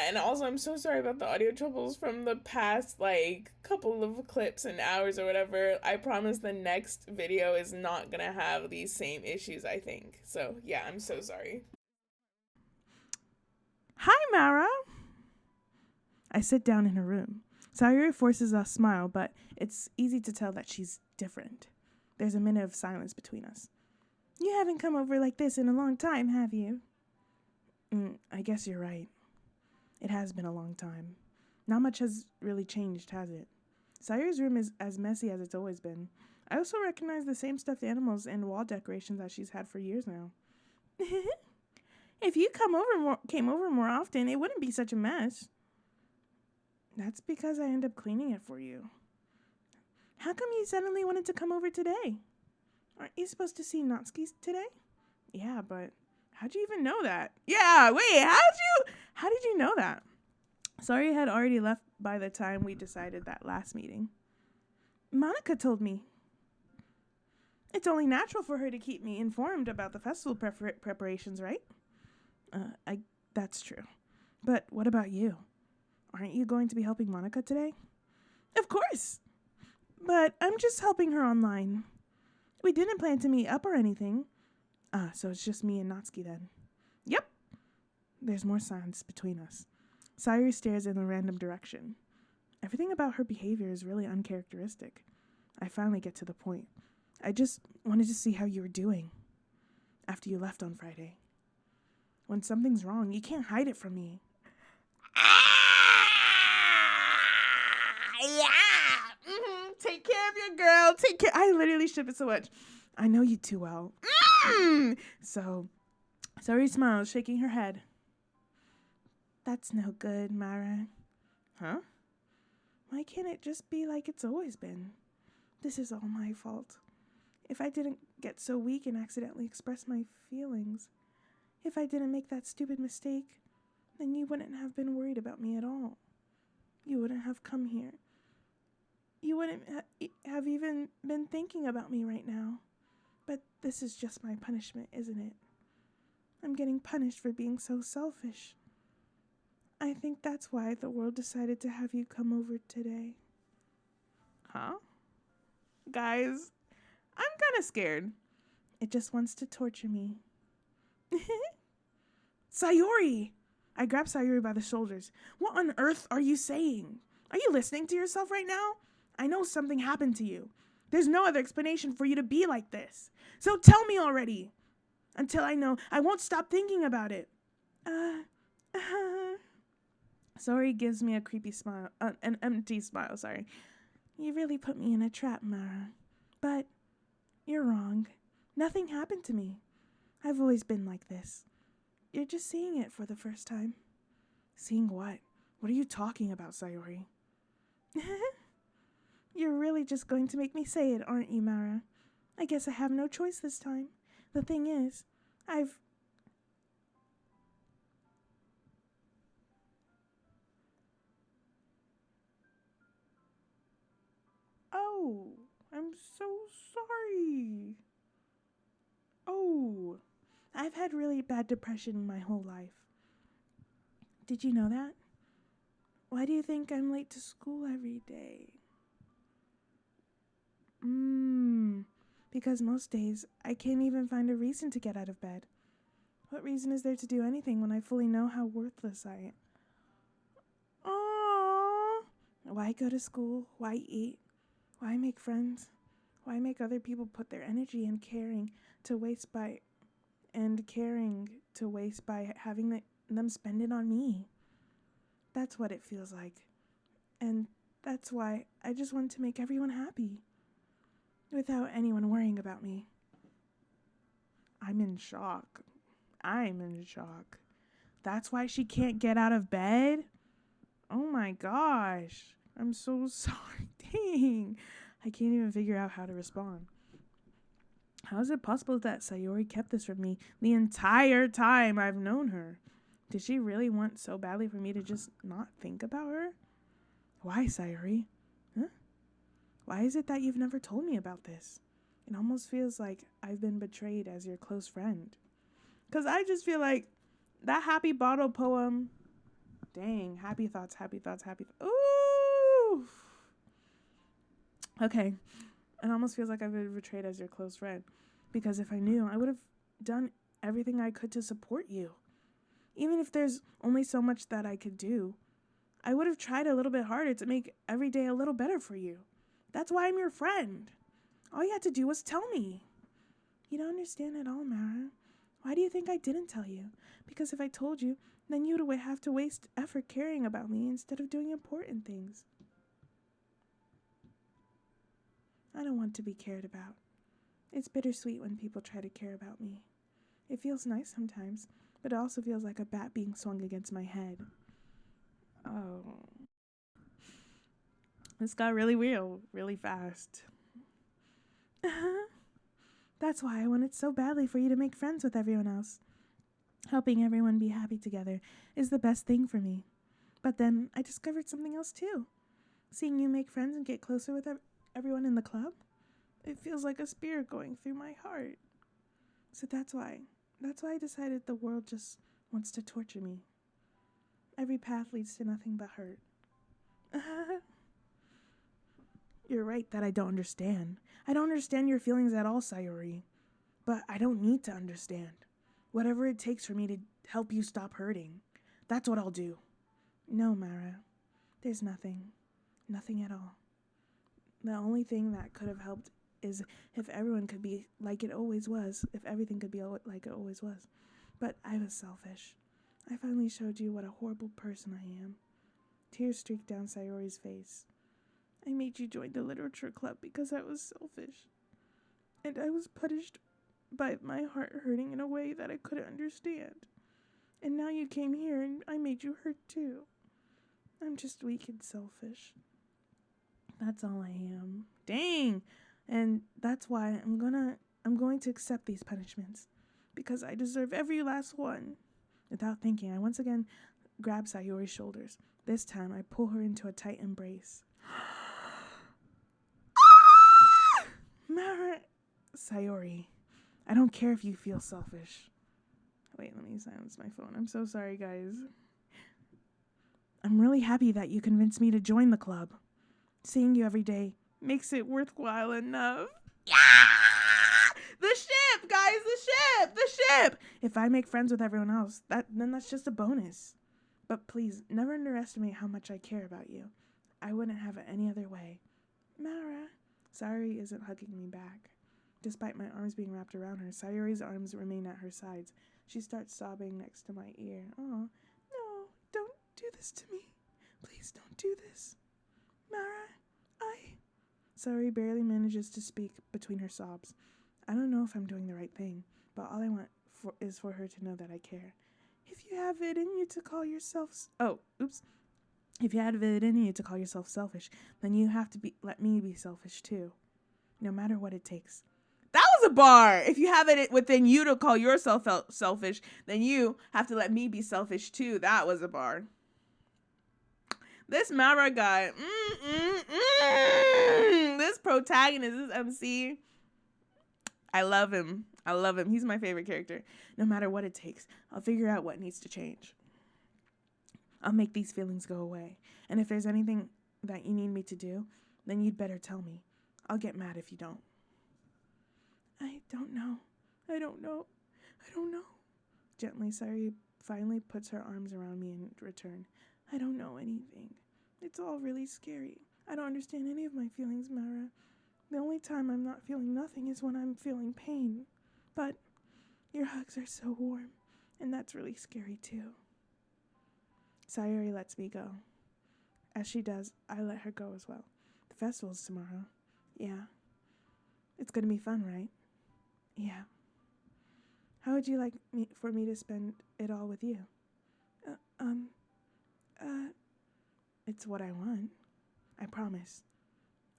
And also I'm so sorry about the audio troubles from the past like couple of clips and hours or whatever. I promise the next video is not gonna have these same issues, I think. So yeah, I'm so sorry. Hi, Mara! I sit down in her room. Sayori forces a smile, but it's easy to tell that she's different. There's a minute of silence between us. You haven't come over like this in a long time, have you? I guess you're right. It has been a long time. Not much has really changed, has it? Sayori's room is as messy as it's always been. I also recognize the same stuffed animals and wall decorations that she's had for years now. If you came over more often, it wouldn't be such a mess. That's because I end up cleaning it for you. How come you suddenly wanted to come over today? Aren't you supposed to see Natsuki today? Yeah, but how'd you even know that? Yeah, wait, how did you know that? Sayori had already left by the time we decided that last meeting. Monica told me. It's only natural for her to keep me informed about the festival preparations, right? That's true. But what about you? Aren't you going to be helping Monica today? Of course! But I'm just helping her online. We didn't plan to meet up or anything. So it's just me and Natsuki then. Yep. There's more silence between us. Sayori stares in a random direction. Everything about her behavior is really uncharacteristic. I finally get to the point. I just wanted to see how you were doing after you left on Friday. When something's wrong, you can't hide it from me. Yeah. Take care of your girl. Take care. I literally ship it so much. I know you too well. So, Sayori smiles, shaking her head. That's no good, Mara. Huh? Why can't it just be like it's always been? This is all my fault. If I didn't get so weak and accidentally express my feelings, if I didn't make that stupid mistake, then you wouldn't have been worried about me at all. You wouldn't have come here. You wouldn't have even been thinking about me right now. But this is just my punishment, isn't it? I'm getting punished for being so selfish. I think that's why the world decided to have you come over today. Huh? Guys, I'm kind of scared. It just wants to torture me. Sayori! I grab Sayori by the shoulders. What on earth are you saying? Are you listening to yourself right now? I know something happened to you. There's no other explanation for you to be like this. So tell me already. Until I know, I won't stop thinking about it. Sayori gives me a creepy smile, an empty smile, sorry. You really put me in a trap, Mara. But you're wrong. Nothing happened to me. I've always been like this. You're just seeing it for the first time. Seeing what? What are you talking about, Sayori? You're really just going to make me say it, aren't you, Mara? I guess I have no choice this time. The thing is, Oh, I'm so sorry. Oh, I've had really bad depression my whole life. Did you know that? Why do you think I'm late to school every day? Because most days, I can't even find a reason to get out of bed. What reason is there to do anything when I fully know how worthless I am? Aww. Why go to school? Why eat? Why make friends? Why make other people put their energy and caring to waste by having them spend it on me? That's what it feels like. And that's why I just want to make everyone happy without anyone worrying about me. I'm in shock. That's why she can't get out of bed? Oh my gosh. I'm so sorry. Dang. I can't even figure out how to respond. How is it possible that Sayori kept this from me the entire time I've known her? Did she really want so badly for me to just not think about her? Why, Sayori? Huh? Why is it that you've never told me about this? It almost feels like I've been betrayed as your close friend. Because I just feel like that happy bottle poem, dang, happy thoughts. Ooh. Okay. It almost feels like I've been betrayed as your close friend. Because if I knew, I would have done everything I could to support you. Even if there's only so much that I could do, I would have tried a little bit harder to make every day a little better for you. That's why I'm your friend. All you had to do was tell me. You don't understand at all, Mara. Why do you think I didn't tell you? Because if I told you, then you would have to waste effort caring about me instead of doing important things. I don't want to be cared about. It's bittersweet when people try to care about me. It feels nice sometimes, but it also feels like a bat being swung against my head. Oh. This got really real, really fast. That's why I wanted so badly for you to make friends with everyone else. Helping everyone be happy together is the best thing for me. But then I discovered something else too. Seeing you make friends and get closer with everyone in the club, it feels like a spear going through my heart. So that's why I decided the world just wants to torture me. Every path leads to nothing but hurt. You're right that I don't understand. I don't understand your feelings at all, Sayori. But I don't need to understand. Whatever it takes for me to help you stop hurting, that's what I'll do. No, Mara. There's nothing. Nothing at all. The only thing that could have helped is if everyone could be like it always was. If everything could be like it always was. But I was selfish. I finally showed you what a horrible person I am. Tears streaked down Sayori's face. I made you join the literature club because I was selfish. And I was punished by my heart hurting in a way that I couldn't understand. And now you came here and I made you hurt too. I'm just weak and selfish. That's all I am. Dang! And that's why I'm going to accept these punishments. Because I deserve every last one. Without thinking, I once again grab Sayori's shoulders. This time, I pull her into a tight embrace. Mara! Sayori, I don't care if you feel selfish. Wait, let me silence my phone. I'm so sorry, guys. I'm really happy that you convinced me to join the club. Seeing you every day makes it worthwhile enough. Yeah! The ship, guys, the ship! If I make friends with everyone else, then that's just a bonus. But please, never underestimate how much I care about you. I wouldn't have it any other way. Mara. Sayori isn't hugging me back. Despite my arms being wrapped around her, Sayori's arms remain at her sides. She starts sobbing next to my ear. Oh, no, don't do this to me. Please don't do this. Mara, Sayori barely manages to speak between her sobs. I don't know if I'm doing the right thing, but all I want is for her to know that I care. If you have it in you to call yourself... If you have it in you to call yourself selfish, then you have to let me be selfish too. No matter what it takes. That was a bar! If you have it within you to call yourself selfish, then you have to let me be selfish too. That was a bar. This Mara guy. This protagonist, this MC. I love him. He's my favorite character. No matter what it takes, I'll figure out what needs to change. I'll make these feelings go away. And if there's anything that you need me to do, then you'd better tell me. I'll get mad if you don't. I don't know. I don't know. I don't know. Gently, Sayuri finally puts her arms around me in return. I don't know anything. It's all really scary. I don't understand any of my feelings, Mara. The only time I'm not feeling nothing is when I'm feeling pain. But your hugs are so warm, and that's really scary too. Sayuri lets me go. As she does, I let her go as well. The festival's tomorrow. Yeah. It's gonna be fun, right? Yeah. How would you like for me to spend it all with you? Uh, um, it's what I want. I promise.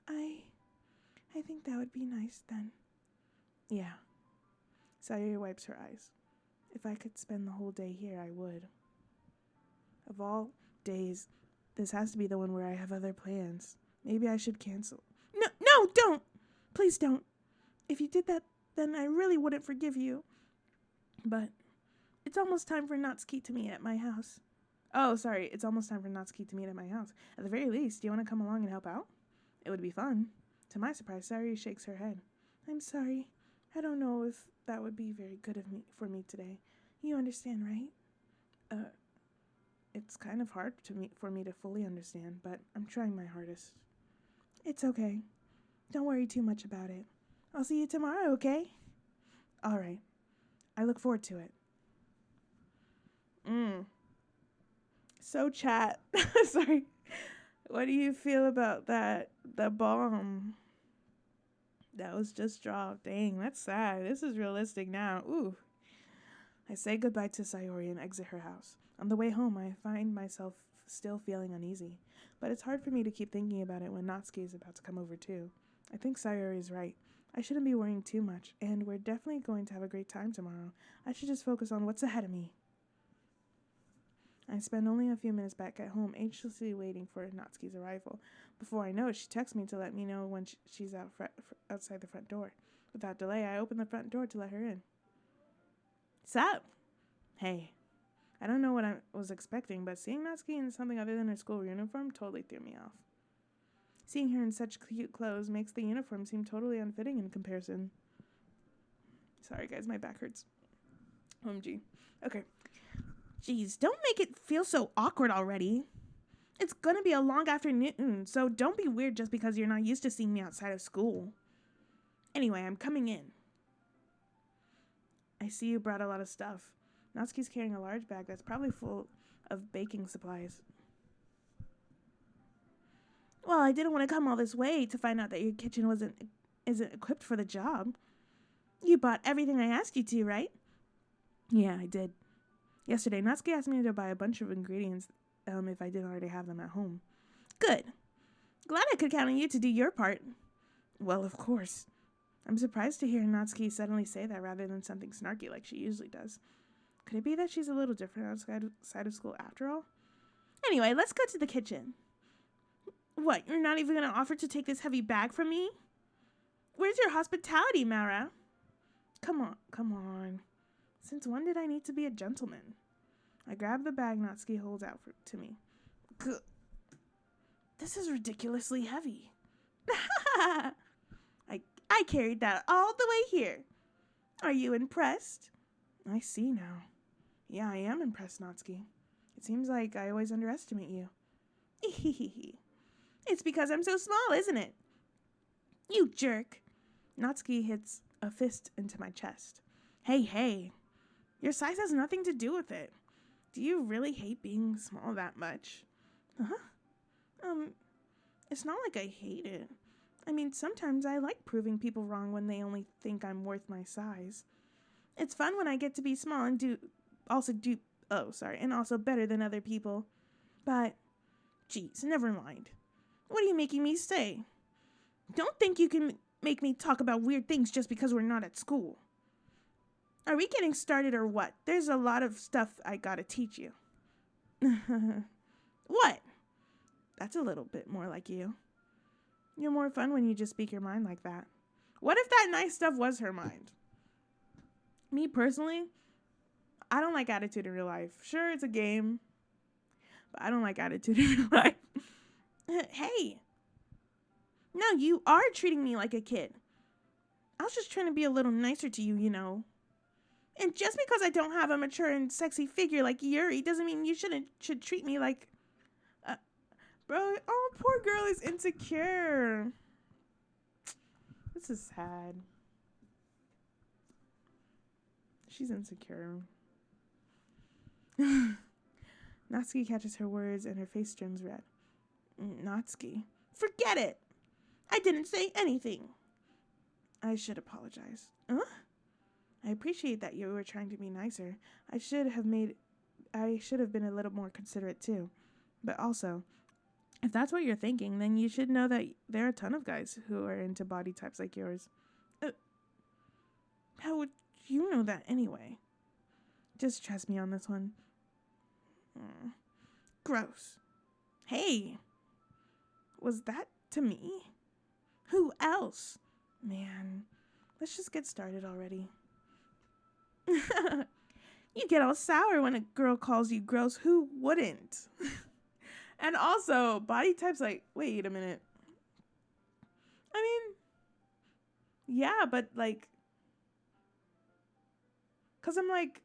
I think that would be nice then. Yeah. Sayuri wipes her eyes. If I could spend the whole day here, I would. Of all days, this has to be the one where I have other plans. Maybe I should cancel. No, don't! Please don't. If you did that, then I really wouldn't forgive you. But it's almost time for Natsuki to meet at my house. Oh, sorry, it's almost time for Natsuki to meet at my house. At the very least, do you want to come along and help out? It would be fun. To my surprise, Sayuri shakes her head. I'm sorry. I don't know if that would be very good of me for me today. You understand, right? It's kind of hard for me to fully understand, but I'm trying my hardest. It's okay. Don't worry too much about it. I'll see you tomorrow, okay? All right. I look forward to it. So chat. Sorry. What do you feel about that? The bomb that was just dropped. Dang, that's sad. This is realistic now. Ooh. I say goodbye to Sayuri and exit her house. On the way home, I find myself still feeling uneasy, but it's hard for me to keep thinking about it when Natsuki is about to come over too. I think Sayuri is right. I shouldn't be worrying too much, and we're definitely going to have a great time tomorrow. I should just focus on what's ahead of me. I spend only a few minutes back at home, anxiously waiting for Natsuki's arrival. Before I know it, she texts me to let me know when she's outside the front door. Without delay, I open the front door to let her in. Sup? Hey. I don't know what I was expecting, but seeing Natsuki in something other than her school uniform totally threw me off. Seeing her in such cute clothes makes the uniform seem totally unfitting in comparison. Sorry guys, my back hurts. OMG. Okay. Jeez, don't make it feel so awkward already. It's gonna be a long afternoon, so don't be weird just because you're not used to seeing me outside of school. Anyway, I'm coming in. I see you brought a lot of stuff. Natsuki's carrying a large bag that's probably full of baking supplies. Well, I didn't want to come all this way to find out that your kitchen isn't equipped for the job. You bought everything I asked you to, right? Yeah, I did. Yesterday, Natsuki asked me to buy a bunch of ingredients if I didn't already have them at home. Good. Glad I could count on you to do your part. Well, of course. I'm surprised to hear Natsuki suddenly say that rather than something snarky like she usually does. Could it be that she's a little different outside of school after all? Anyway, let's go to the kitchen. What, you're not even going to offer to take this heavy bag from me? Where's your hospitality, Mara? Come on. Since when did I need to be a gentleman? I grab the bag Natsuki holds out to me. This is ridiculously heavy. I carried that all the way here. Are you impressed? I see now. Yeah, I am impressed, Natsuki. It seems like I always underestimate you. It's because I'm so small, isn't it? You jerk. Natsuki hits a fist into my chest. Hey. Your size has nothing to do with it. Do you really hate being small that much? It's not like I hate it. I mean, sometimes I like proving people wrong when they only think I'm worth my size. It's fun when I get to be small and also better than other people. But, geez, never mind. What are you making me say? Don't think you can make me talk about weird things just because we're not at school. Are we getting started or what? There's a lot of stuff I gotta teach you. What? That's a little bit more like you. You're more fun when you just speak your mind like that. What if that nice stuff was her mind? Me personally, I don't like attitude in real life. Sure, it's a game, but I don't like attitude in real life. Hey. No, you are treating me like a kid. was just trying to be a little nicer to you, you know. And just because I don't have a mature and sexy figure like Yuri doesn't mean you should treat me like... Bro, oh, poor girl is insecure. This is sad. She's insecure. Natsuki catches her words and her face turns red. Natsuki. Forget it! I didn't say anything. I should apologize. Huh? I appreciate that you were trying to be nicer. I should have been a little more considerate too. But also, if that's what you're thinking, then you should know that there are a ton of guys who are into body types like yours. How would you know that anyway? Just trust me on this one. Gross. Hey! Was that to me? Who else? Man, let's just get started already. You get all sour when a girl calls you gross. Who wouldn't? And also, body types like, wait a minute. I mean, yeah, but like, because I'm like,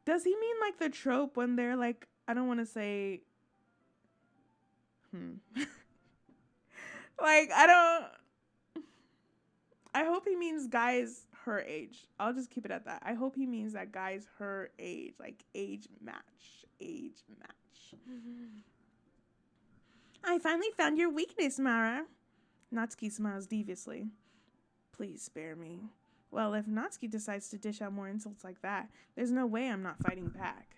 does he mean like the trope when they're like, I don't want to say, like, I hope he means guys her age. I'll just keep it at that. I hope he means that guys her age, like age match. I finally found your weakness, Mara. Natsuki smiles deviously. Please spare me. Well, if Natsuki decides to dish out more insults like that, there's no way I'm not fighting back.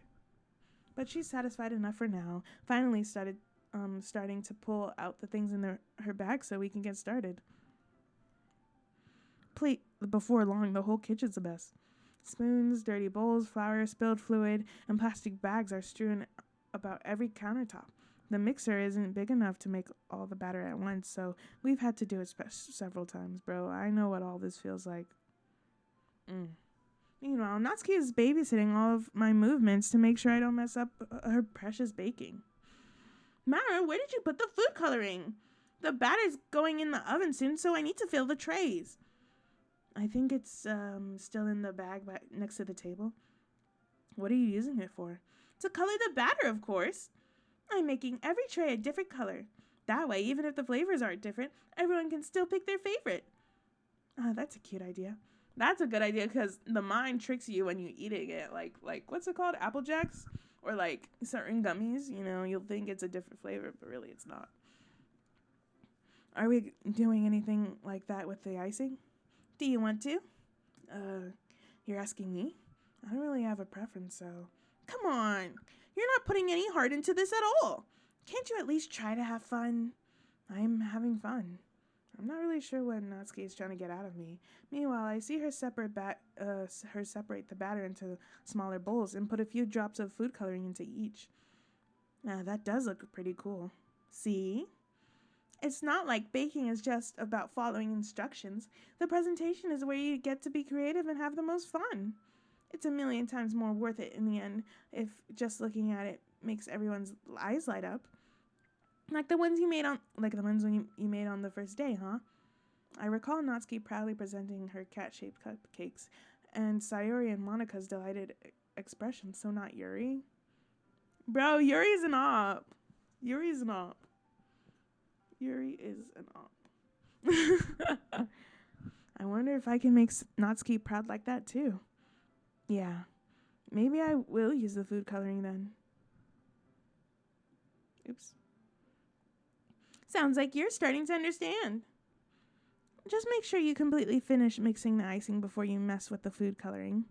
But she's satisfied enough for now. Finally starting to pull out the things in her bag so we can get started. Before long, the whole kitchen's a mess. Spoons, dirty bowls, flour, spilled fluid, and plastic bags are strewn about every countertop. The mixer isn't big enough to make all the batter at once, so we've had to do it several times, bro. I know what all this feels like. Meanwhile, Natsuki is babysitting all of my movements to make sure I don't mess up her precious baking. Mara, where did you put the food coloring? The batter's going in the oven soon, so I need to fill the trays. I think it's still in the bag next to the table. What are you using it for? To color the batter, of course. I'm making every tray a different color. That way, even if the flavors aren't different, everyone can still pick their favorite. That's a cute idea. That's a good idea because the mind tricks you when you eating it. Like what's it called? Apple Jacks? Or like certain gummies, you know, you'll think it's a different flavor, but really it's not. Are we doing anything like that with the icing? Do you want to? You're asking me? I don't really have a preference, so... Come on! You're not putting any heart into this at all! Can't you at least try to have fun? I'm having fun. I'm not really sure what Natsuki is trying to get out of me. Meanwhile, I see her separate the batter into smaller bowls and put a few drops of food coloring into each. That does look pretty cool. See? It's not like baking is just about following instructions. The presentation is where you get to be creative and have the most fun. It's a million times more worth it in the end if just looking at it makes everyone's eyes light up. Like the ones you made on the first day, huh? I recall Natsuki proudly presenting her cat-shaped cupcakes and Sayori and Monika's delighted expression, so not Yuri. Bro, Yuri's an op. Yuri is an op. I wonder if I can make Natsuki proud like that too. Yeah, maybe I will use the food coloring then. Oops. Sounds like you're starting to understand. Just make sure you completely finish mixing the icing before you mess with the food coloring.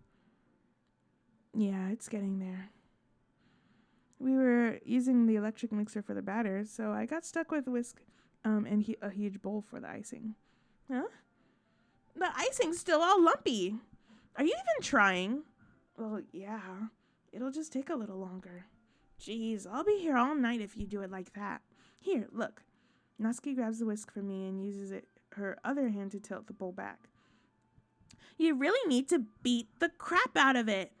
Yeah, it's getting there. We were using the electric mixer for the batter, so I got stuck with whisk and a huge bowl for the icing. Huh? The icing's still all lumpy. Are you even trying? Well, yeah. It'll just take a little longer. Jeez, I'll be here all night if you do it like that. Here, look. Natsuki grabs the whisk from me and uses her other hand to tilt the bowl back. You really need to beat the crap out of it.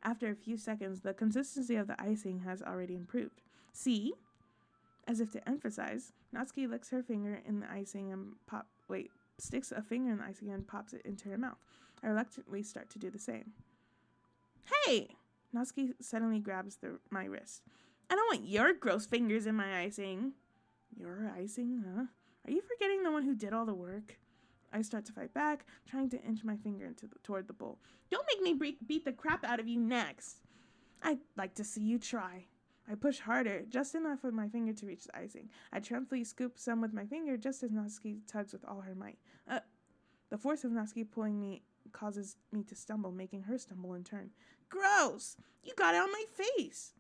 After a few seconds, the consistency of the icing has already improved. See? As if to emphasize, Natsuki licks her finger in the icing and sticks a finger in the icing and pops it into her mouth. I reluctantly start to do the same. Hey! Natsuki suddenly grabs my wrist. I don't want your gross fingers in my icing. Your icing, huh? Are you forgetting the one who did all the work? I start to fight back, trying to inch my finger toward the bowl. Don't make me beat the crap out of you next. I'd like to see you try. I push harder, just enough with my finger to reach the icing. I triumphantly scoop some with my finger just as Natsuki tugs with all her might. The force of Natsuki pulling me causes me to stumble, making her stumble in turn. Gross! You got it on my face!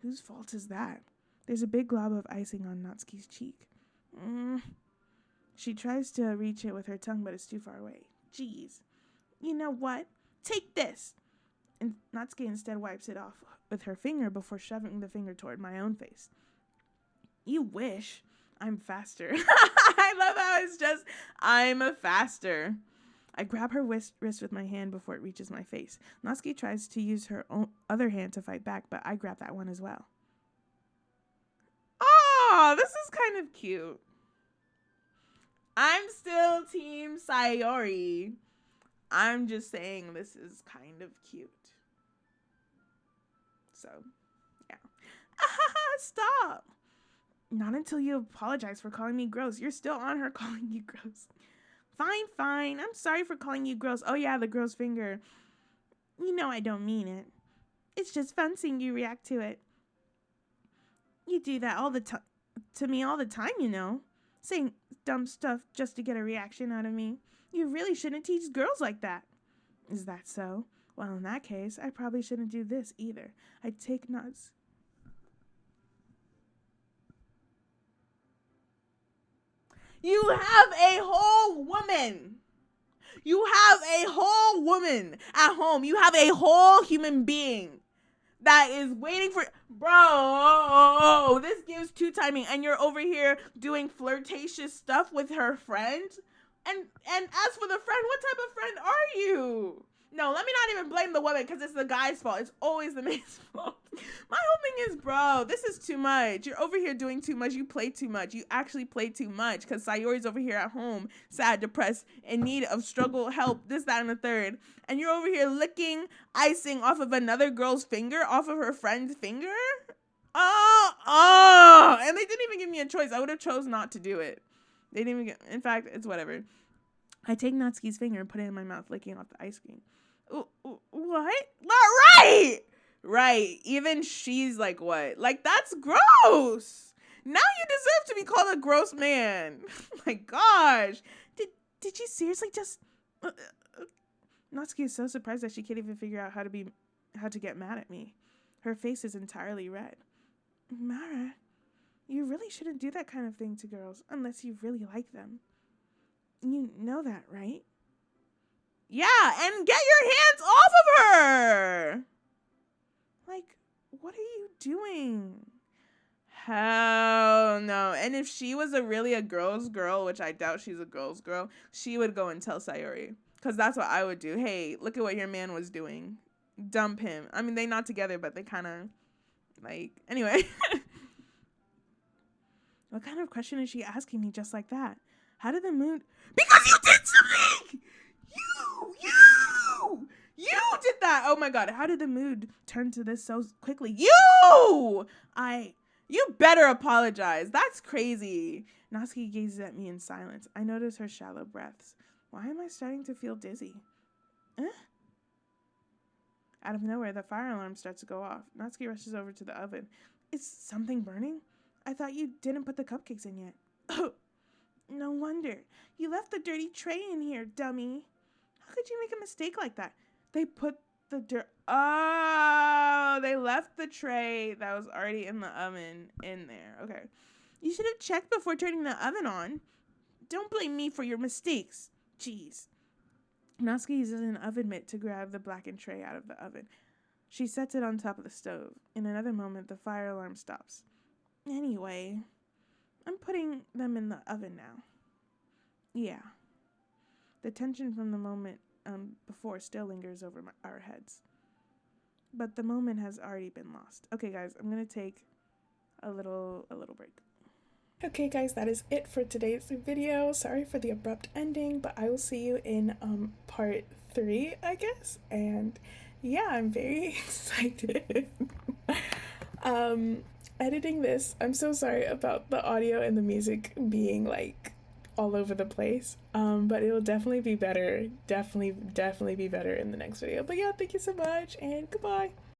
Whose fault is that? There's a big glob of icing on Natsuki's cheek. She tries to reach it with her tongue, but it's too far away. Jeez. You know what? Take this! And Natsuki instead wipes it off with her finger before shoving the finger toward my own face. You wish. I'm faster. I love how it's just, I'm a faster. I grab her wrist with my hand before it reaches my face. Natsuki tries to use her other hand to fight back, but I grab that one as well. Oh, this is kind of cute. I'm still Team Sayori. I'm just saying this is kind of cute. So, yeah. Stop. Not until you apologize for calling me gross. You're still on her calling you gross. Fine. I'm sorry for calling you gross. Oh, yeah, the gross finger. You know I don't mean it. It's just fun seeing you react to it. You do that all the time to me all the time, you know. Saying dumb stuff just to get a reaction out of me. You really shouldn't teach girls like that. Is that so? Well, in that case, I probably shouldn't do this either. I'd take nuts. You have a whole woman. You have a whole woman at home. You have a whole human being that is waiting for... Bro, this gives two timing. And you're over here doing flirtatious stuff with her friend. And as for the friend, what type of friend are you? No, let me not even blame the woman because it's the guy's fault. It's always the man's fault. My whole thing is, bro, this is too much. You're over here doing too much. You play too much. You actually play too much because Sayori's over here at home, sad, depressed, in need of struggle, help, this, that, and the third. And you're over here licking icing off of another girl's finger, off of her friend's finger? And they didn't even give me a choice. I would have chose not to do it. They didn't even in fact, it's whatever. I take Natsuki's finger and put it in my mouth, licking off the ice cream. What? Right. Even she's like, what? Like, that's gross. Now you deserve to be called a gross man. My gosh. Did you seriously just... Natsuki is so surprised that she can't even figure out how to get mad at me. Her face is entirely red. Mara, you really shouldn't do that kind of thing to girls unless you really like them. You know that, right? Yeah, and get your hands off of her! Like, what are you doing? Hell no. And if she was really a girl's girl, which I doubt she's a girl's girl, she would go and tell Sayori. Because that's what I would do. Hey, look at what your man was doing. Dump him. I mean, they not together, but they kind of, like, anyway. What kind of question is she asking me just like that? How did the mood... Because you did something! You did that! Oh my god, how did the mood turn to this so quickly? You better apologize. That's crazy. Natsuki gazes at me in silence. I notice her shallow breaths. Why am I starting to feel dizzy? Out of nowhere, the fire alarm starts to go off. Natsuki rushes over to the oven. Is something burning? I thought you didn't put the cupcakes in yet. Oh, no wonder. You left the dirty tray in here, dummy. How could you make a mistake like that? They put the they left the tray that was already in the oven in there. Okay. You should have checked before turning the oven on. Don't blame me for your mistakes. Jeez. Natsuki uses an oven mitt to grab the blackened tray out of the oven. She sets it on top of the stove. In another moment, the fire alarm stops. Anyway, I'm putting them in the oven now. Yeah. The tension from the moment before still lingers over our heads. But the moment has already been lost. Okay, guys, I'm going to take a little break. Okay, guys, that is it for today's video. Sorry for the abrupt ending, but I will see you in part 3, I guess. And yeah, I'm very excited. um, Editing this, I'm so sorry about the audio and the music being like all over the place. But it will definitely be better. Definitely be better in the next video. But yeah, thank you so much, and goodbye.